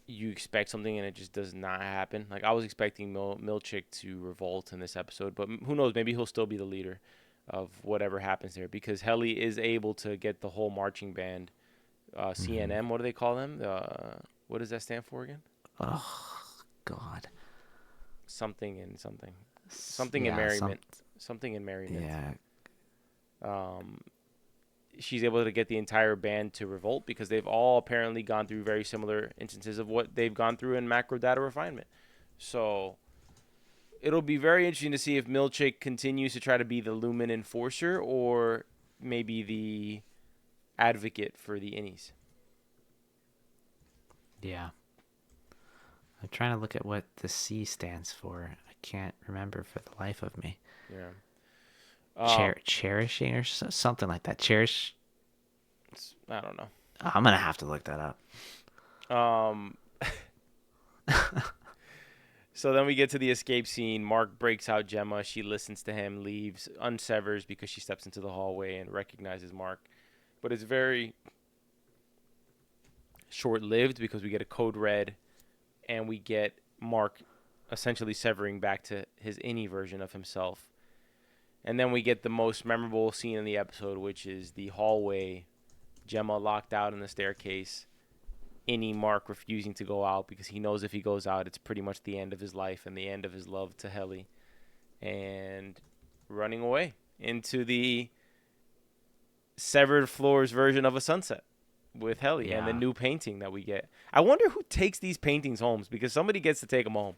you expect something and it just does not happen. Like I was expecting Milchick to revolt in this episode, but who knows? Maybe he'll still be the leader of whatever happens there because Helly is able to get the whole marching band, CNM. What do they call them? What does that stand for again?
Oh God.
Something in something. Something in merriment. Something in merriment.
Yeah.
She's able to get the entire band to revolt because they've all apparently gone through very similar instances of what they've gone through in macro data refinement. So it'll be very interesting to see if Milchick continues to try to be the Lumen enforcer or maybe the advocate for the Innies.
Yeah. I'm trying to look at what the C stands for. I can't remember for the life of me.
Yeah.
Cherishing or something like that. Cherish.
I don't know.
I'm gonna have to look that up.
So then we get to the escape scene. Mark breaks out Gemma. She listens to him, leaves, unsevers because she steps into the hallway and recognizes Mark. But it's very short-lived because we get a code red and we get Mark essentially severing back to his Innie version of himself. And then we get the most memorable scene in the episode, which is the hallway, Gemma locked out in the staircase, Innie Mark refusing to go out because he knows if he goes out, it's pretty much the end of his life and the end of his love to Helly. And running away into the severed floors version of a sunset with Helly and the new painting that we get. I wonder who takes these paintings home because somebody gets to take them home.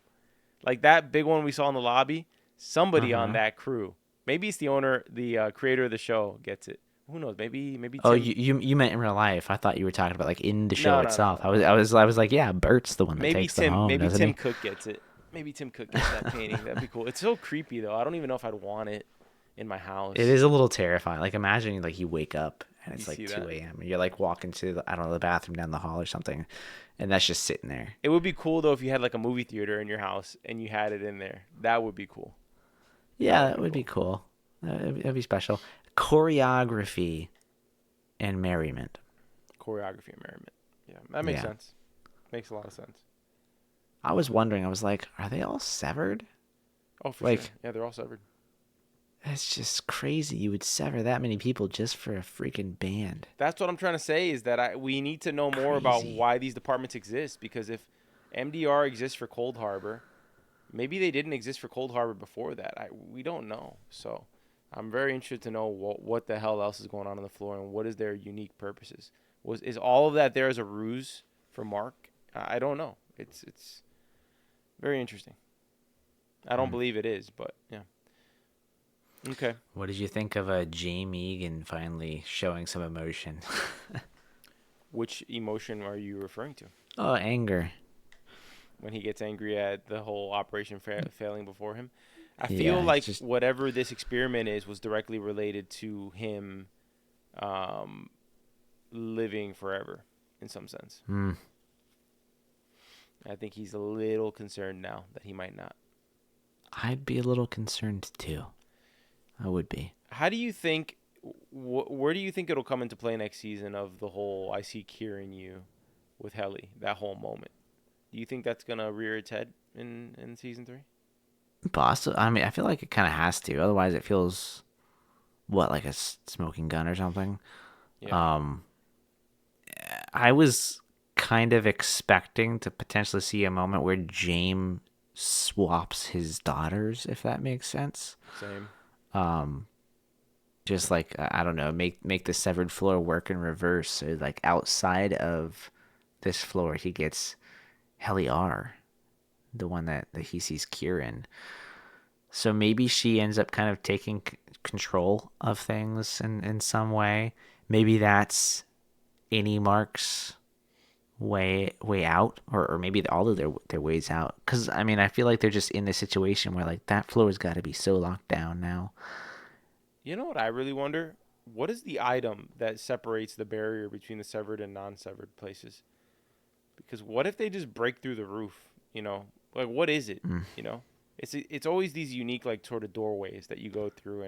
Like that big one we saw in the lobby, somebody on that crew. Maybe it's the owner, the creator of the show gets it. Who knows? Maybe. Tim.
Oh, you meant in real life. I thought you were talking about like in the show itself.
No.
I was like, yeah, Bert's the one that takes them home.
Maybe
doesn't
Tim
he?
Cook gets it. Maybe Tim Cook gets that painting. That'd be cool. It's so creepy though. I don't even know if I'd want it in my house.
It is a little terrifying. Like imagine like you wake up and it's like 2
that?
a.m. and you're like walking to the bathroom down the hall or something, and that's just sitting there.
It would be cool though if you had like a movie theater in your house and you had it in there. That would be cool.
Yeah, that would be cool. It'd be special. Choreography and merriment.
Choreography and merriment. Yeah, that makes sense. Makes a lot of sense.
I was wondering. I was like, are they all severed?
Oh, for sure. Yeah, they're all severed.
That's just crazy. You would sever that many people just for a freaking band.
That's what I'm trying to say is that we need to know more about why these departments exist because if MDR exists for Cold Harbor. Maybe they didn't exist for Cold Harbor before that. We don't know. So I'm very interested to know what the hell else is going on the floor and what is their unique purposes. Is all of that there as a ruse for Mark? I don't know. It's very interesting. I don't believe it is, but yeah. Okay.
What did you think of Jame Egan finally showing some emotion?
Which emotion are you referring to?
Oh, anger.
When he gets angry at the whole operation failing before him. I feel
Yeah, it's
like
just
whatever this experiment is was directly related to him living forever in some sense. I think he's a little concerned now that he might not.
I'd be a little concerned too. I would be.
How do you think, where do you think it'll come into play next season of the whole I see Kieran you with Helly, that whole moment? Do you think that's going to rear its head in season 3?
Possibly. I mean, I feel like it kind of has to. Otherwise, it feels like a smoking gun or something.
Yeah.
I was kind of expecting to potentially see a moment where James swaps his daughters, if that makes sense.
Same.
Just like I don't know, make the severed floor work in reverse. So like outside of this floor, he gets Helly R, the one that he sees Kieran. So maybe she ends up kind of taking control of things in some way. Maybe that's Innie Mark's way out, or maybe all of their ways out. Because I mean, I feel like they're just in this situation where like that floor's got to be so locked down now.
You know what I really wonder? What is the item that separates the barrier between the severed and non-severed places? Because what if they just break through the roof? You know, like what is it? You know, it's always these unique like sort of doorways that you go through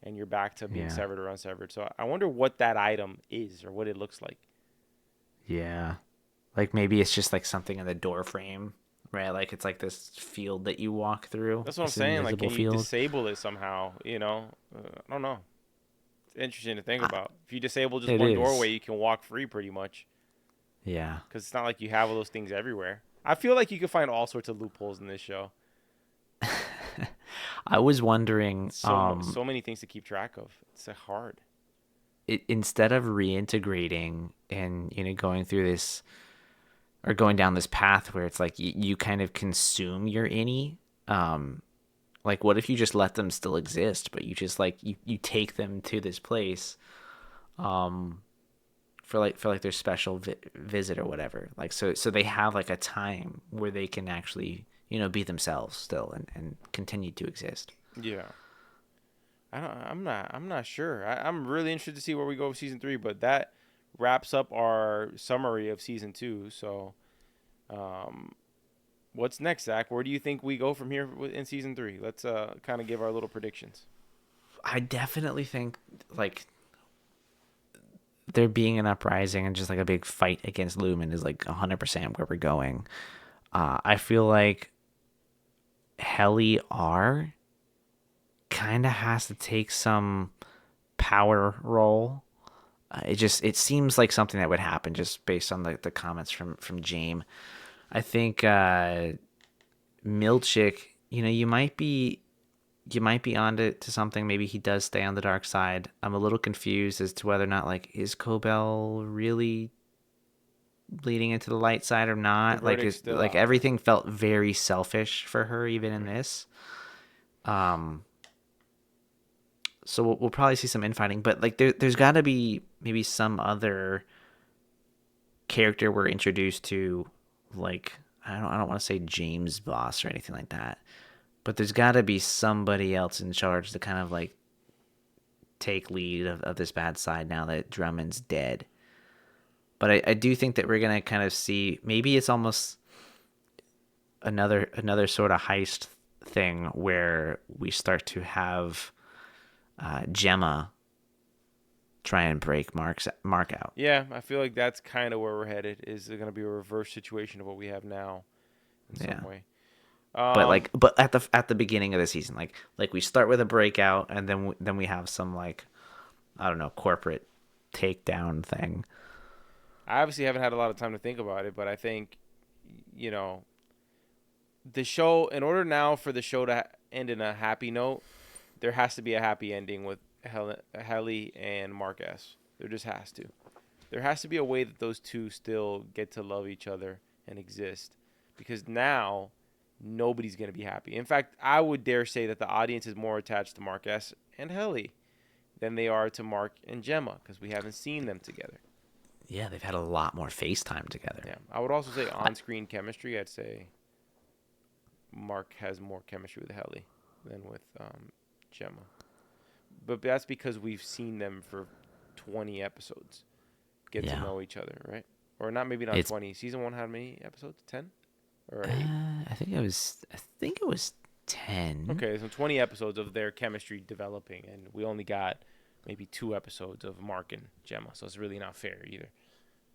and you're back to being
Yeah.
severed or unsevered. So I wonder what that item is or what it looks like.
Yeah. Like maybe it's just like something in the door frame, right? Like it's like this field that you walk through.
That's what I'm
This
saying. Like,
invisible
can you
field.
disable it somehow? You know, I don't know. It's interesting to think about. If you disable just
It
one
is.
doorway, you can walk free pretty much.
Yeah.
Because it's not like you have all those things everywhere. I feel like you could find all sorts of loopholes in this show.
I was wondering,
So many things to keep track of. It's hard.
instead of reintegrating and going through this or going down this path where it's like you kind of consume your innie, like what if you just let them still exist, but you just like you take them to this place, for their special visit or whatever, like so they have like a time where they can actually be themselves still and continue to exist.
Yeah. I'm not sure. I'm really interested to see where we go with season 3, but that wraps up our summary of season 2. So, what's next, Zach? Where do you think we go from here in season 3? Let's kind of give our little predictions.
I definitely think like there being an uprising and just like a big fight against Lumen is like 100% where we're going. I feel like Helly R kind of has to take some power role. It seems like something that would happen just based on the comments from Jame. I think Milchick, you might be onto to something. Maybe he does stay on the dark side. I'm a little confused as to whether or not like is Cobell really bleeding into the light side or
The
not. Like
verdict's still
like
out there.
everything felt very selfish for her even in this. So we'll probably see some infighting, but like there's got to be maybe some other character we're introduced to, like I don't want to say James Boss or anything like that, but there's got to be somebody else in charge to kind of like take lead of this bad side now that Drummond's dead. But I do think that we're gonna kind of see, maybe it's almost another sort of heist thing where we start to have Gemma try and break Mark out.
Yeah, I feel like that's kind of where we're headed. Is going to be a reverse situation of what we have now in some way.
But at the beginning of the season, like we start with a breakout, and then we have some like, I don't know, corporate takedown thing.
I obviously haven't had a lot of time to think about it, but I think, you know, the show, in order now for the show to end in a happy note, there has to be a happy ending with Helly and Mark S. There just has to. There has to be a way that those two still get to love each other and exist. Because now, nobody's going to be happy. In fact, I would dare say that the audience is more attached to Mark S. and Helly than they are to Mark and Gemma, because we haven't seen them together.
Yeah, they've had a lot more FaceTime together.
Yeah, I would also say on-screen chemistry, I'd say Mark has more chemistry with Helly than with Gemma. But that's because we've seen them for 20 episodes get to know each other, right? Or not, maybe not 20. Season 1 had many episodes? 10? Or 8?
I think it was 10.
Okay, so 20 episodes of their chemistry developing, and we only got maybe 2 episodes of Mark and Gemma, so it's really not fair either.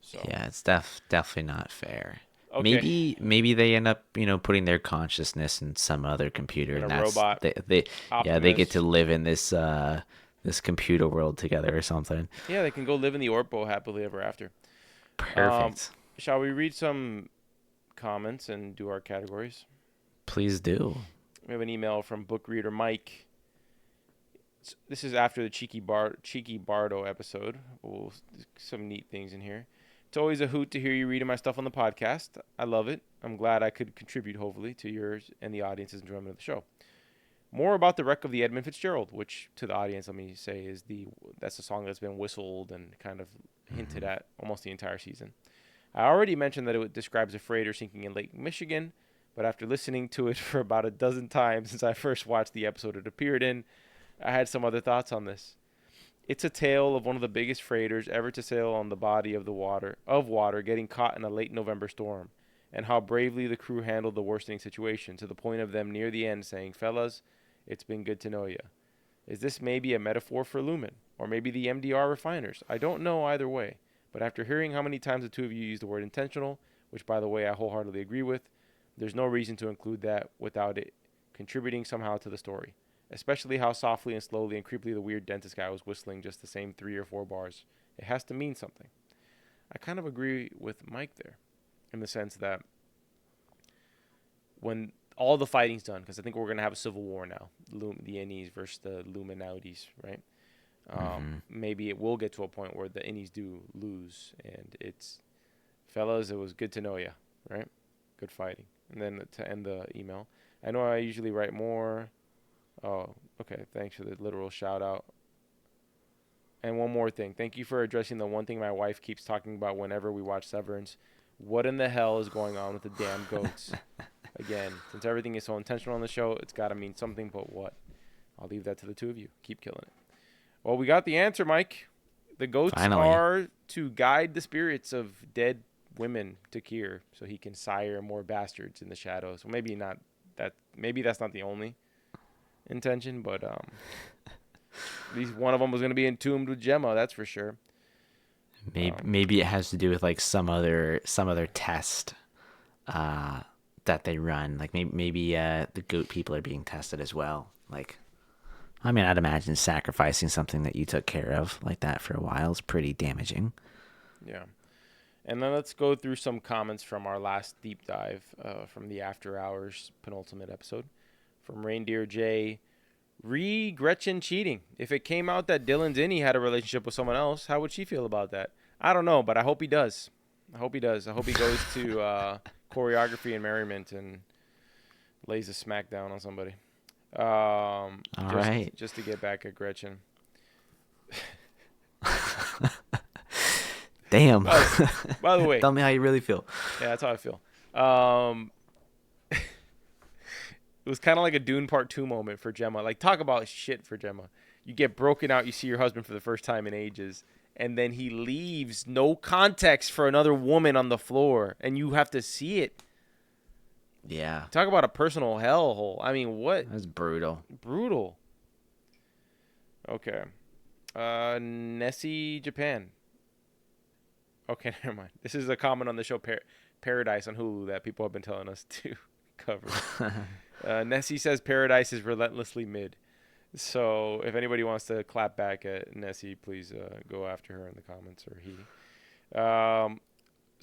So
yeah, it's definitely not fair.
Okay.
Maybe they end up, putting their consciousness in some other computer,
In
and
a robot.
they
Optimus.
get to live in this this computer world together or something.
Yeah, they can go live in the Orpo happily ever after.
Perfect.
Shall we read some comments and do our categories?
Please do.
We have an email from book reader Mike. This is after the Cheeky Bardo episode. Some neat things in here. It's always a hoot to hear you reading my stuff on the podcast. I love it. I'm glad I could contribute, hopefully, to yours and the audience's enjoyment of the show. More about the wreck of the Edmund Fitzgerald, which to the audience, let me say, that's a song that's been whistled and kind of hinted at almost the entire season. I already mentioned that it describes a freighter sinking in Lake Michigan, but after listening to it for about a dozen times since I first watched the episode it appeared in, I had some other thoughts on this. It's a tale of one of the biggest freighters ever to sail on the body of water getting caught in a late November storm, and how bravely the crew handled the worsening situation, to the point of them near the end saying, "Fellas, it's been good to know ya." Is this maybe a metaphor for Lumen, or maybe the MDR refiners? I don't know either way, but after hearing how many times the two of you use the word intentional, which by the way I wholeheartedly agree with, there's no reason to include that without it contributing somehow to the story. Especially how softly and slowly and creepily the weird dentist guy was whistling just the same 3 or 4 bars. It has to mean something. I kind of agree with Mike there, in the sense that when all the fighting's done, because I think we're going to have a civil war now, the Innies versus the Lumen Audis, right? Maybe it will get to a point where the Innies do lose, and it's, fellas, it was good to know ya, right? Good fighting. And then to end the email, I know I usually write more. Oh, okay. Thanks for the literal shout out. And one more thing. Thank you for addressing the one thing my wife keeps talking about whenever we watch Severance. What in the hell is going on with the damn goats? Again, since everything is so intentional on the show, it's got to mean something, but what? I'll leave that to the two of you. Keep killing it. Well, we got the answer, Mike. The goats are to guide the spirits of dead women to Kier, so he can sire more bastards in the shadows. Well, maybe not that. Maybe that's not the only intention, but at least one of them was going to be entombed with Gemma, that's for sure.
Maybe it has to do with like some other test that they run. Like maybe the goat people are being tested as well. Like, I mean, I'd imagine sacrificing something that you took care of like that for a while is pretty damaging.
Yeah. And then let's go through some comments from our last deep dive from the After Hours penultimate episode. From Reindeer J. Gretchen cheating. If it came out that Dylan's Innie had a relationship with someone else, how would she feel about that? I don't know, but I hope he does. I hope he goes to choreography and merriment and lays a smackdown on somebody. Just to get back at Gretchen.
Damn.
By the way.
Tell me how you really feel.
Yeah, that's how I feel. It was kind of like a Dune Part 2 moment for Gemma. Like, talk about shit for Gemma. You get broken out, you see your husband for the first time in ages, and then he leaves, no context, for another woman on the floor, and you have to see it.
Yeah.
Talk about a personal hellhole. I mean, what?
That's brutal.
Brutal. Okay. Nessie, Japan. Okay, never mind. This is a comment on the show Paradise on Hulu that people have been telling us to cover. Nessie says Paradise is relentlessly mid. So if anybody wants to clap back at Nessie, please go after her in the comments, or he.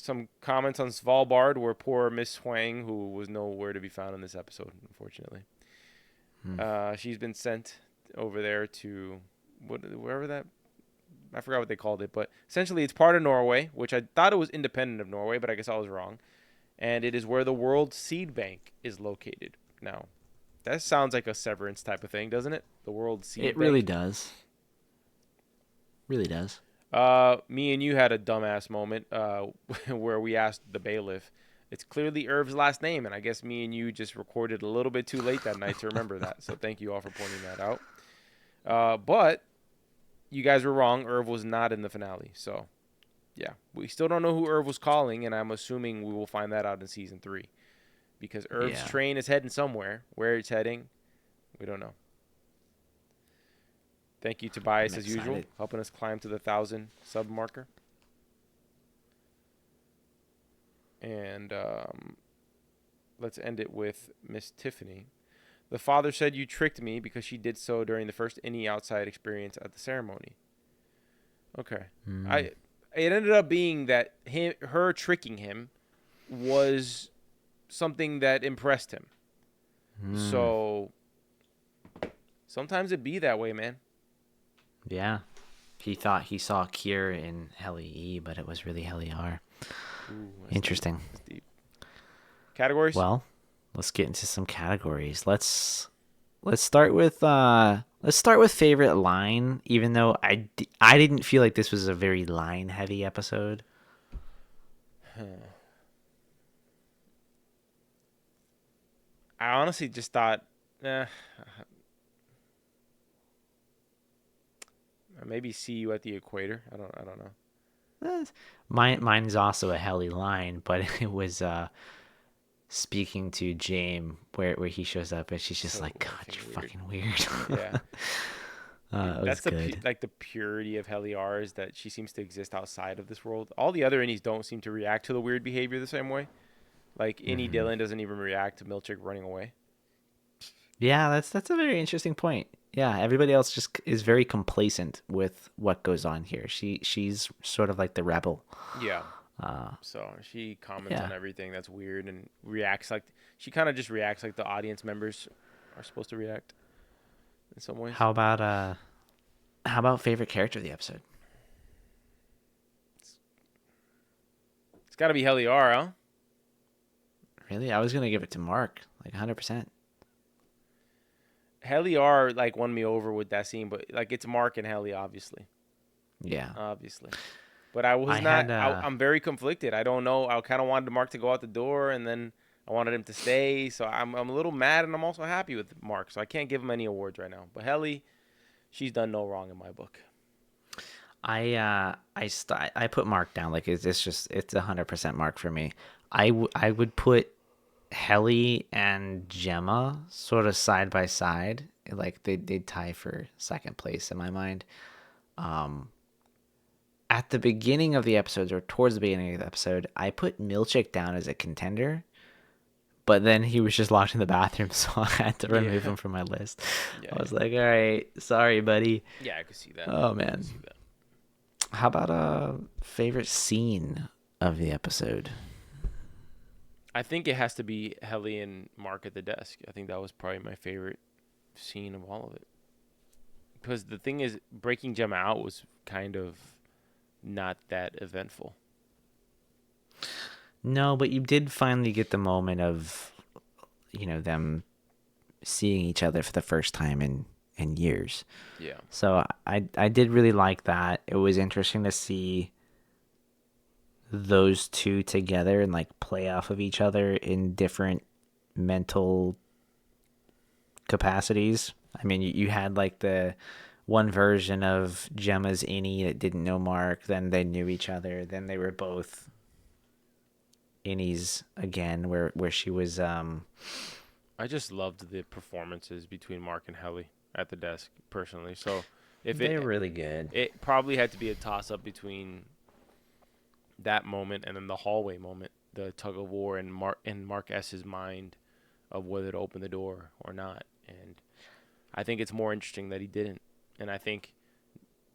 some comments on Svalbard, where poor Miss Huang, who was nowhere to be found in this episode, unfortunately. She's been sent over there to wherever that, I forgot what they called it, but essentially it's part of Norway, which I thought it was independent of Norway, but I guess I was wrong. And it is where the World Seed Bank is located. Now, that sounds like a Severance type of thing, doesn't it? The World Seed Bank.
It really does. Really does.
Me and you had a dumbass moment where we asked the bailiff. It's clearly Irv's last name, and I guess me and you just recorded a little bit too late that night to remember that. So thank you all for pointing that out. But you guys were wrong. Irv was not in the finale. So, yeah. We still don't know who Irv was calling, and I'm assuming we will find that out in Season 3. Because Irv's train is heading somewhere. Where it's heading, we don't know. Thank you, Tobias, as usual, helping us climb to the 1,000 sub marker. And let's end it with Miss Tiffany. The father said you tricked me because she did so during the first Innie outside experience at the ceremony. Okay. It ended up being that her tricking him was something that impressed him. So sometimes it be that way, man.
Yeah. He thought he saw Kier in Heli E, but it was really Heli R. Interesting.
Deep. That's deep. Categories?
Well, let's get into some categories. Let's start with favorite line, even though I didn't feel like this was a very line heavy episode.
I honestly just thought maybe see you at the equator. I don't know.
Mine's also a Heli line, but it was speaking to Jame where he shows up and she's just so like, God, you're fucking weird.
Yeah.
That's good.
Like the purity of Heli R is that she seems to exist outside of this world. All the other Innies don't seem to react to the weird behavior the same way. Like Innie Dylan doesn't even react to Milchick running away.
Yeah, that's a very interesting point. Yeah, everybody else just is very complacent with what goes on here. She's sort of like the rebel.
Yeah. So she comments on everything that's weird and reacts like she kind of just reacts like the audience members are supposed to react in some ways.
How about favorite character of the episode?
It's got to be Heli R, huh?
Really? I was going to give it to Mark, like 100%.
Heli R like won me over with that scene, but like it's Mark and Heli, obviously.
Yeah.
Obviously. But I'm very conflicted. I don't know. I kind of wanted Mark to go out the door, and then I wanted him to stay. So I'm a little mad, and I'm also happy with Mark. So I can't give him any awards right now. But Heli, she's done no wrong in my book.
I put Mark down. Like it's 100% Mark for me. I would put Heli and Gemma sort of side by side. Like they'd tie for second place in my mind. At the beginning of the episode, or towards the beginning of the episode, I put Milchick down as a contender, but then he was just locked in the bathroom, so I had to remove him from my list. I was like, all right, sorry, buddy.
Yeah, I could see that.
Oh, man. How about a favorite scene of the episode?
I think it has to be Heli and Mark at the desk. I think that was probably my favorite scene of all of it. Because the thing is, breaking Gemma out was kind of not that eventful.
No, but you did finally get the moment of, them seeing each other for the first time in years.
Yeah.
So I did really like that. It was interesting to see those two together and like play off of each other in different mental capacities. I mean, you had like the one version of Gemma's Innie that didn't know Mark, then they knew each other, then they were both Innies again, where she was
I just loved the performances between Mark and Heli at the desk personally. So
they're really good.
It probably had to be a toss up between that moment and then the hallway moment, the tug of war in Mark S's mind of whether to open the door or not. And I think it's more interesting that he didn't. And I think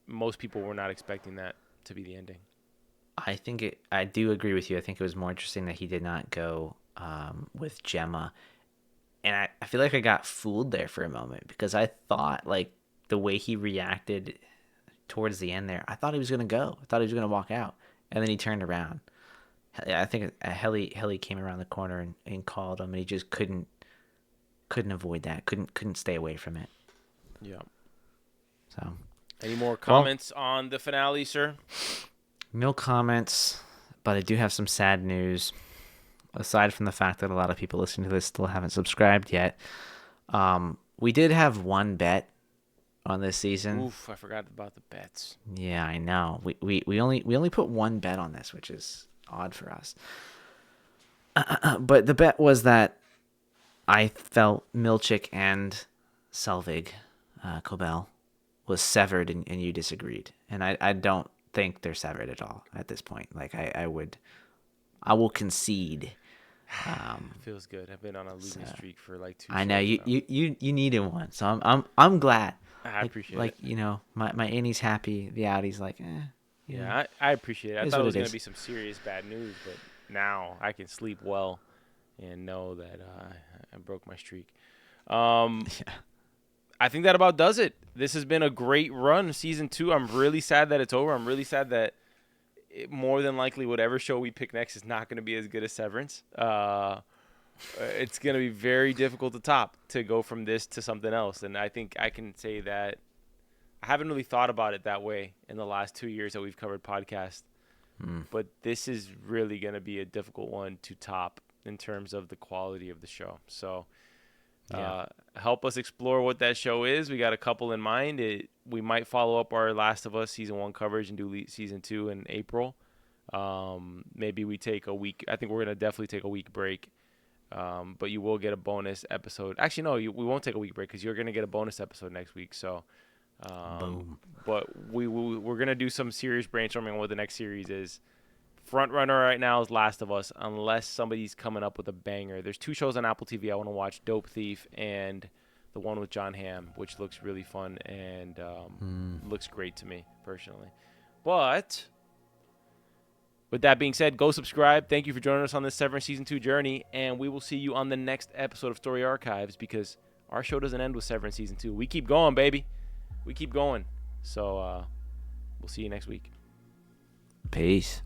most people were not expecting that to be the ending.
I do agree with you. I think it was more interesting that he did not go with Gemma. And I feel like I got fooled there for a moment because I thought, like, the way he reacted towards the end there, I thought he was going to go. I thought he was going to walk out. And then he turned around. I think Helly came around the corner and called him, and he just couldn't avoid that. Couldn't stay away from it.
Yeah.
So,
any more comments on the finale, sir?
No comments, but I do have some sad news. Aside from the fact that a lot of people listening to this still haven't subscribed yet, we did have one bet on this season.
Oof, I forgot about the bets.
Yeah, I know. We only put one bet on this, which is odd for us. But the bet was that I felt Milchick and Selvig, Cobell, was severed, and you disagreed. And I don't think they're severed at all at this point. Like I will concede.
Feels good. I've been on a losing streak for like 2
I know
shows
you needed one, so I'm glad.
I appreciate it.
Like, you know, my Innie's happy, the Audi's like,
Yeah, I appreciate it. I thought it was going to
is.
be some serious bad news, but now I can sleep well and know that I broke my streak. I think that about does it. This has been a great run, season 2. I'm really sad that it's over. I'm really sad that more than likely whatever show we pick next is not going to be as good as Severance. It's going to be very difficult to go from this to something else. And I think I can say that I haven't really thought about it that way in the last 2 years that we've covered podcasts. But this is really going to be a difficult one to top in terms of the quality of the show. So help us explore what that show is. We got a couple in mind. We might follow up our Last of Us season 1 coverage and do season 2 in April. Maybe we take a week. I think we're going to definitely take a week break. But you will get a bonus episode. Actually, no, we won't take a week break because you're going to get a bonus episode next week. So,
Boom.
But we're going to do some serious brainstorming on what the next series is. Front runner right now is Last of Us, unless somebody's coming up with a banger. There's 2 shows on Apple TV I want to watch, Dope Thief and the one with John Hamm, which looks really fun and looks great to me personally. But with that being said, go subscribe. Thank you for joining us on this Severance Season 2 journey, and we will see you on the next episode of Story Archives because our show doesn't end with Severance Season 2. We keep going, baby. We keep going. So we'll see you next week.
Peace.